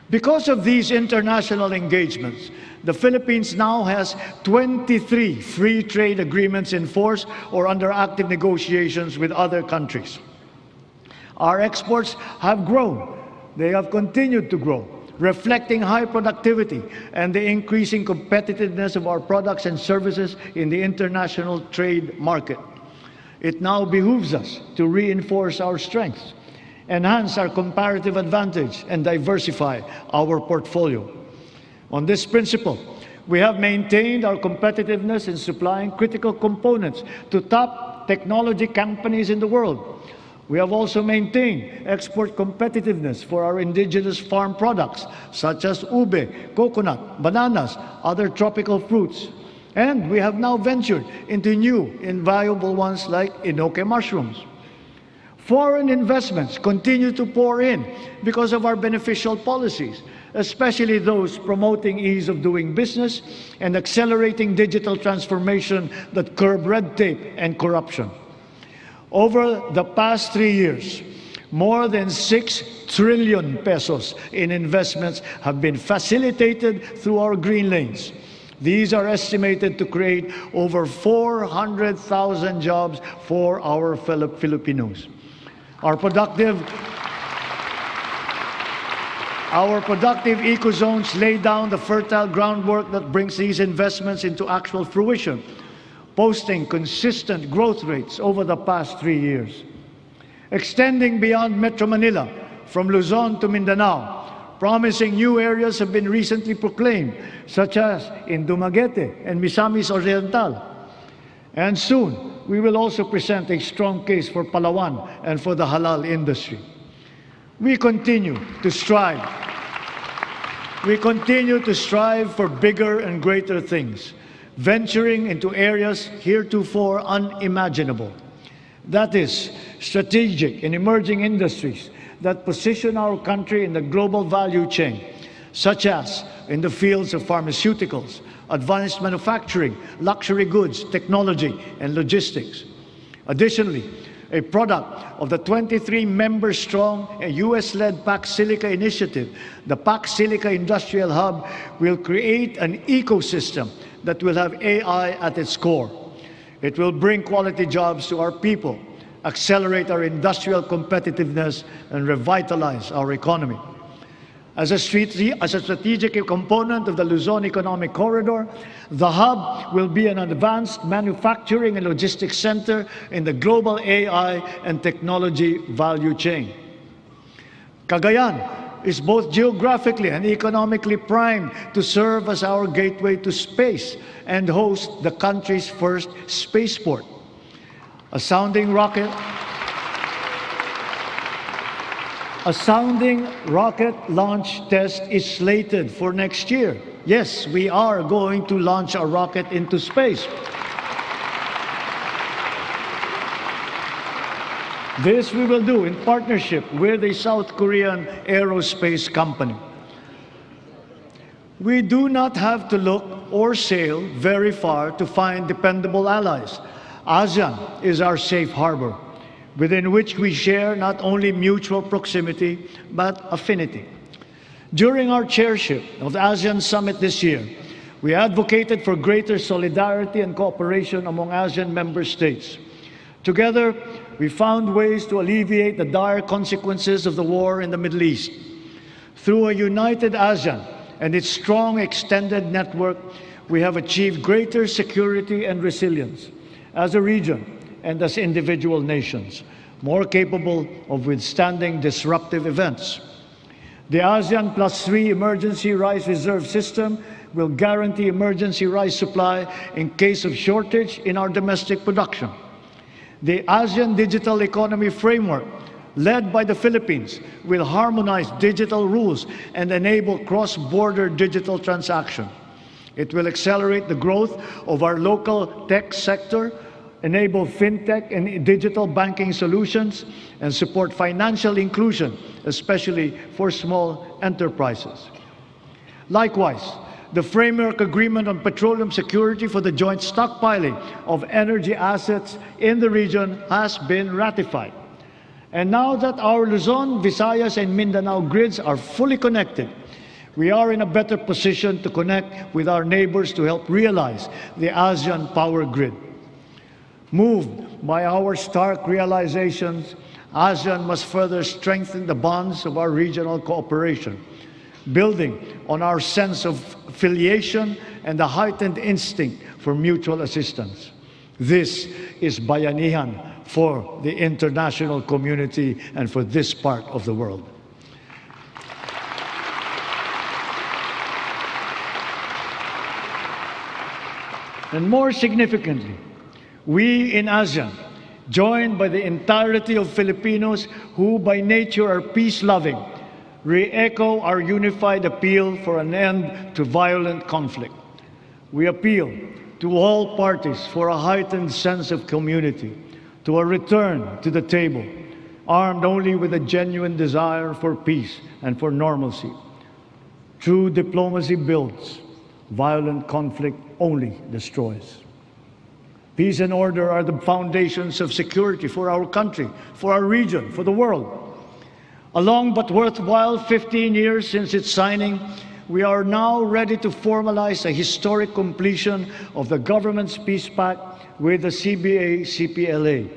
Because of these international engagements, the Philippines now has 23 free trade agreements in force or under active negotiations with other countries. Our exports have grown. They have continued to grow, reflecting high productivity and the increasing competitiveness of our products and services in the international trade market. It now behooves us to reinforce our strengths, enhance our comparative advantage, and diversify our portfolio. On this principle, we have maintained our competitiveness in supplying critical components to top technology companies in the world. We have also maintained export competitiveness for our indigenous farm products, such as ube, coconut, bananas, other tropical fruits. And we have now ventured into new, invaluable ones like enoque mushrooms. Foreign investments continue to pour in because of our beneficial policies, especially those promoting ease of doing business and accelerating digital transformation that curb red tape and corruption. Over the past 3 years, more than 6 trillion pesos in investments have been facilitated through our green lanes. These are estimated to create over 400,000 jobs for our fellow Filipinos. Our productive ecozones lay down the fertile groundwork that brings these investments into actual fruition, posting consistent growth rates over the past 3 years. Extending beyond Metro Manila, from Luzon to Mindanao, promising new areas have been recently proclaimed, such as in Dumaguete and Misamis Oriental. And soon, we will also present a strong case for Palawan and for the halal industry. We continue to strive for bigger and greater things, venturing into areas heretofore unimaginable. That is, strategic and emerging industries that position our country in the global value chain, such as in the fields of pharmaceuticals, advanced manufacturing, luxury goods, technology, and logistics. Additionally, a product of the 23-member-strong US-led Pax Silica initiative, the Pax Silica Industrial Hub will create an ecosystem that will have AI at its core. It will bring quality jobs to our people, accelerate our industrial competitiveness, and revitalize our economy. As a strategic component of the Luzon Economic Corridor, the hub will be an advanced manufacturing and logistics center in the global AI and technology value chain. Cagayan is both geographically and economically primed to serve as our gateway to space and host the country's first spaceport. A sounding rocket launch test is slated for next year. Yes, we are going to launch a rocket into space. This we will do in partnership with a South Korean aerospace company. We do not have to look or sail very far to find dependable allies. ASEAN is our safe harbor, within which we share not only mutual proximity, but affinity. During our chairship of the ASEAN Summit this year, we advocated for greater solidarity and cooperation among ASEAN member states. Together, we found ways to alleviate the dire consequences of the war in the Middle East. Through a united ASEAN and its strong extended network, we have achieved greater security and resilience as a region and as individual nations, more capable of withstanding disruptive events. The ASEAN +3 emergency rice reserve system will guarantee emergency rice supply in case of shortage in our domestic production. The ASEAN Digital Economy Framework, led by the Philippines, will harmonize digital rules and enable cross-border digital transaction. It will accelerate the growth of our local tech sector, enable fintech and digital banking solutions, and support financial inclusion, especially for small enterprises. Likewise, the Framework Agreement on Petroleum Security for the joint stockpiling of energy assets in the region has been ratified. And now that our Luzon, Visayas, and Mindanao grids are fully connected, we are in a better position to connect with our neighbors to help realize the ASEAN power grid. Moved by our stark realizations, ASEAN must further strengthen the bonds of our regional cooperation, building on our sense of affiliation and the heightened instinct for mutual assistance. This is bayanihan for the international community and for this part of the world. And more significantly, we in ASEAN, joined by the entirety of Filipinos who by nature are peace-loving, re-echo our unified appeal for an end to violent conflict. We appeal to all parties for a heightened sense of community, to a return to the table, armed only with a genuine desire for peace and for normalcy. True diplomacy builds, violent conflict only destroys. Peace and order are the foundations of security for our country, for our region, for the world. A long but worthwhile 15 years since its signing, we are now ready to formalize a historic completion of the government's peace pact with the CBA-CPLA.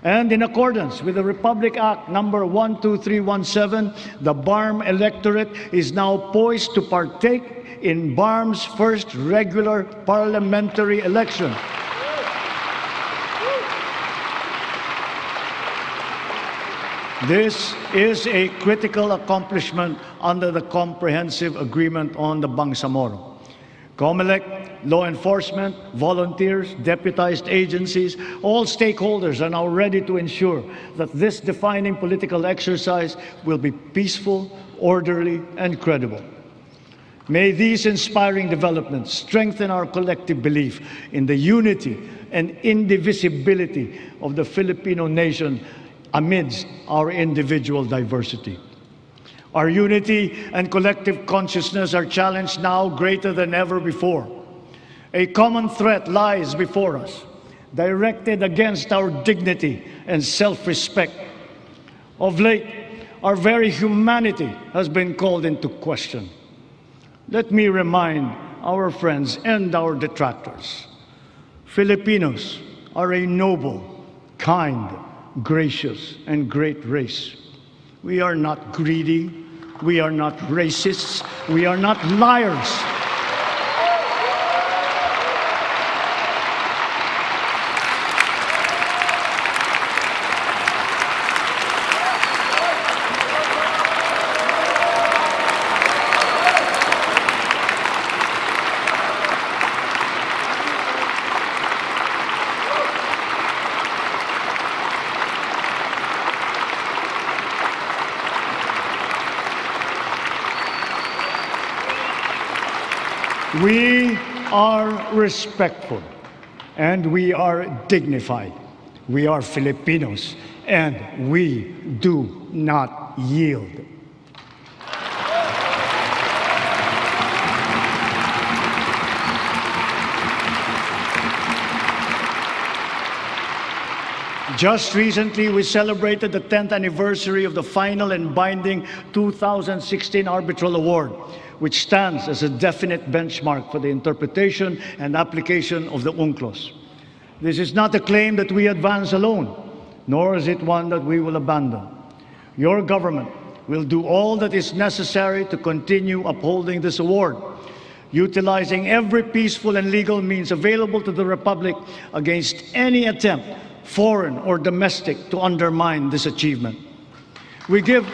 And in accordance with the Republic Act number 12317, the BARM electorate is now poised to partake in BARM's first regular parliamentary election. This is a critical accomplishment under the Comprehensive Agreement on the Bangsamoro. COMELEC, law enforcement, volunteers, deputized agencies, all stakeholders are now ready to ensure that this defining political exercise will be peaceful, orderly, and credible. May these inspiring developments strengthen our collective belief in the unity and indivisibility of the Filipino nation amidst our individual diversity. Our unity and collective consciousness are challenged now greater than ever before. A common threat lies before us, directed against our dignity and self-respect. Of late, our very humanity has been called into question. Let me remind our friends, and our detractors. Filipinos are a noble, kind, gracious, and great race. We are not greedy. We are not racists. We are not liars. We are respectful and we are dignified. We are Filipinos and we do not yield. Just recently, we celebrated the 10th anniversary of the final and binding 2016 Arbitral Award, which stands as a definite benchmark for the interpretation and application of the UNCLOS. This is not a claim that we advance alone, nor is it one that we will abandon. Your government will do all that is necessary to continue upholding this award, utilizing every peaceful and legal means available to the Republic against any attempt, foreign or domestic, to undermine this achievement. We give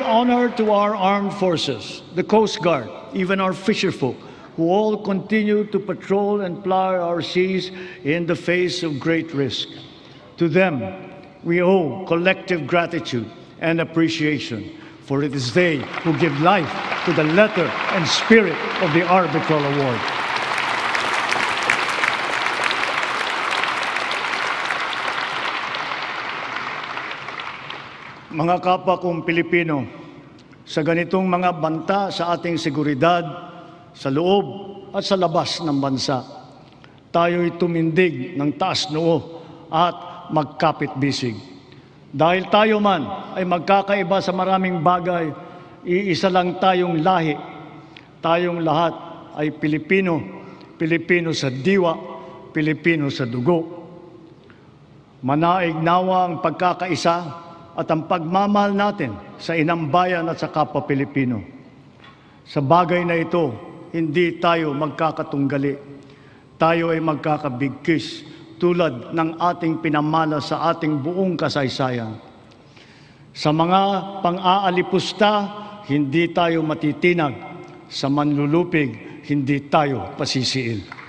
honor to our armed forces, the Coast Guard, even our fisherfolk, who all continue to patrol and ply our seas in the face of great risk. To them, we owe collective gratitude and appreciation, for it is they who give life to the letter and spirit of the Arbitral Award. Mga kapwa kong Pilipino, sa ganitong mga banta sa ating seguridad, sa loob at sa labas ng bansa, tayo'y tumindig ng taas noo at magkapit-bisig. Dahil tayo man ay magkakaiba sa maraming bagay, iisa lang tayong lahi. Tayong lahat ay Pilipino, Pilipino sa diwa, Pilipino sa dugo. Manaig nawa ang pagkakaisa at ang pagmamahal natin sa inang bayan at sa kapwa Pilipino. Sa bagay na ito, hindi tayo magkakatunggali. Tayo ay magkakabigkis tulad ng ating pinamana sa ating buong kasaysayan. Sa mga pang-aalipusta, hindi tayo matitinag. Sa manlulupig, hindi tayo pasisiil.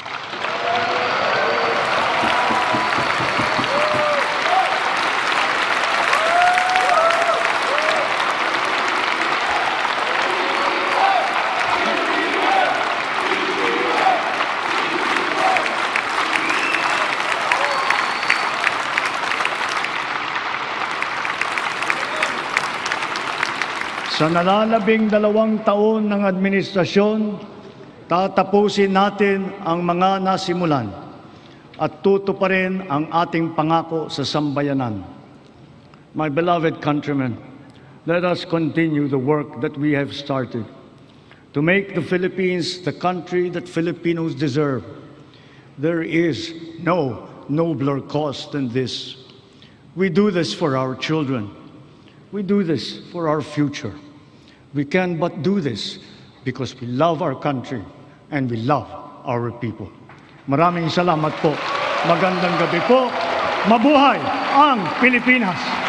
Sa nalalabing 2 taon ng administrasyon, tatapusin natin ang mga nasimulan at tutuparin ang ating pangako sa sambayanan. My beloved countrymen, let us continue the work that we have started to make the Philippines the country that Filipinos deserve. There is no nobler cause than this. We do this for our children. We do this for our future. We can but do this because we love our country and we love our people. Maraming salamat po. Magandang gabi po. Mabuhay ang Pilipinas!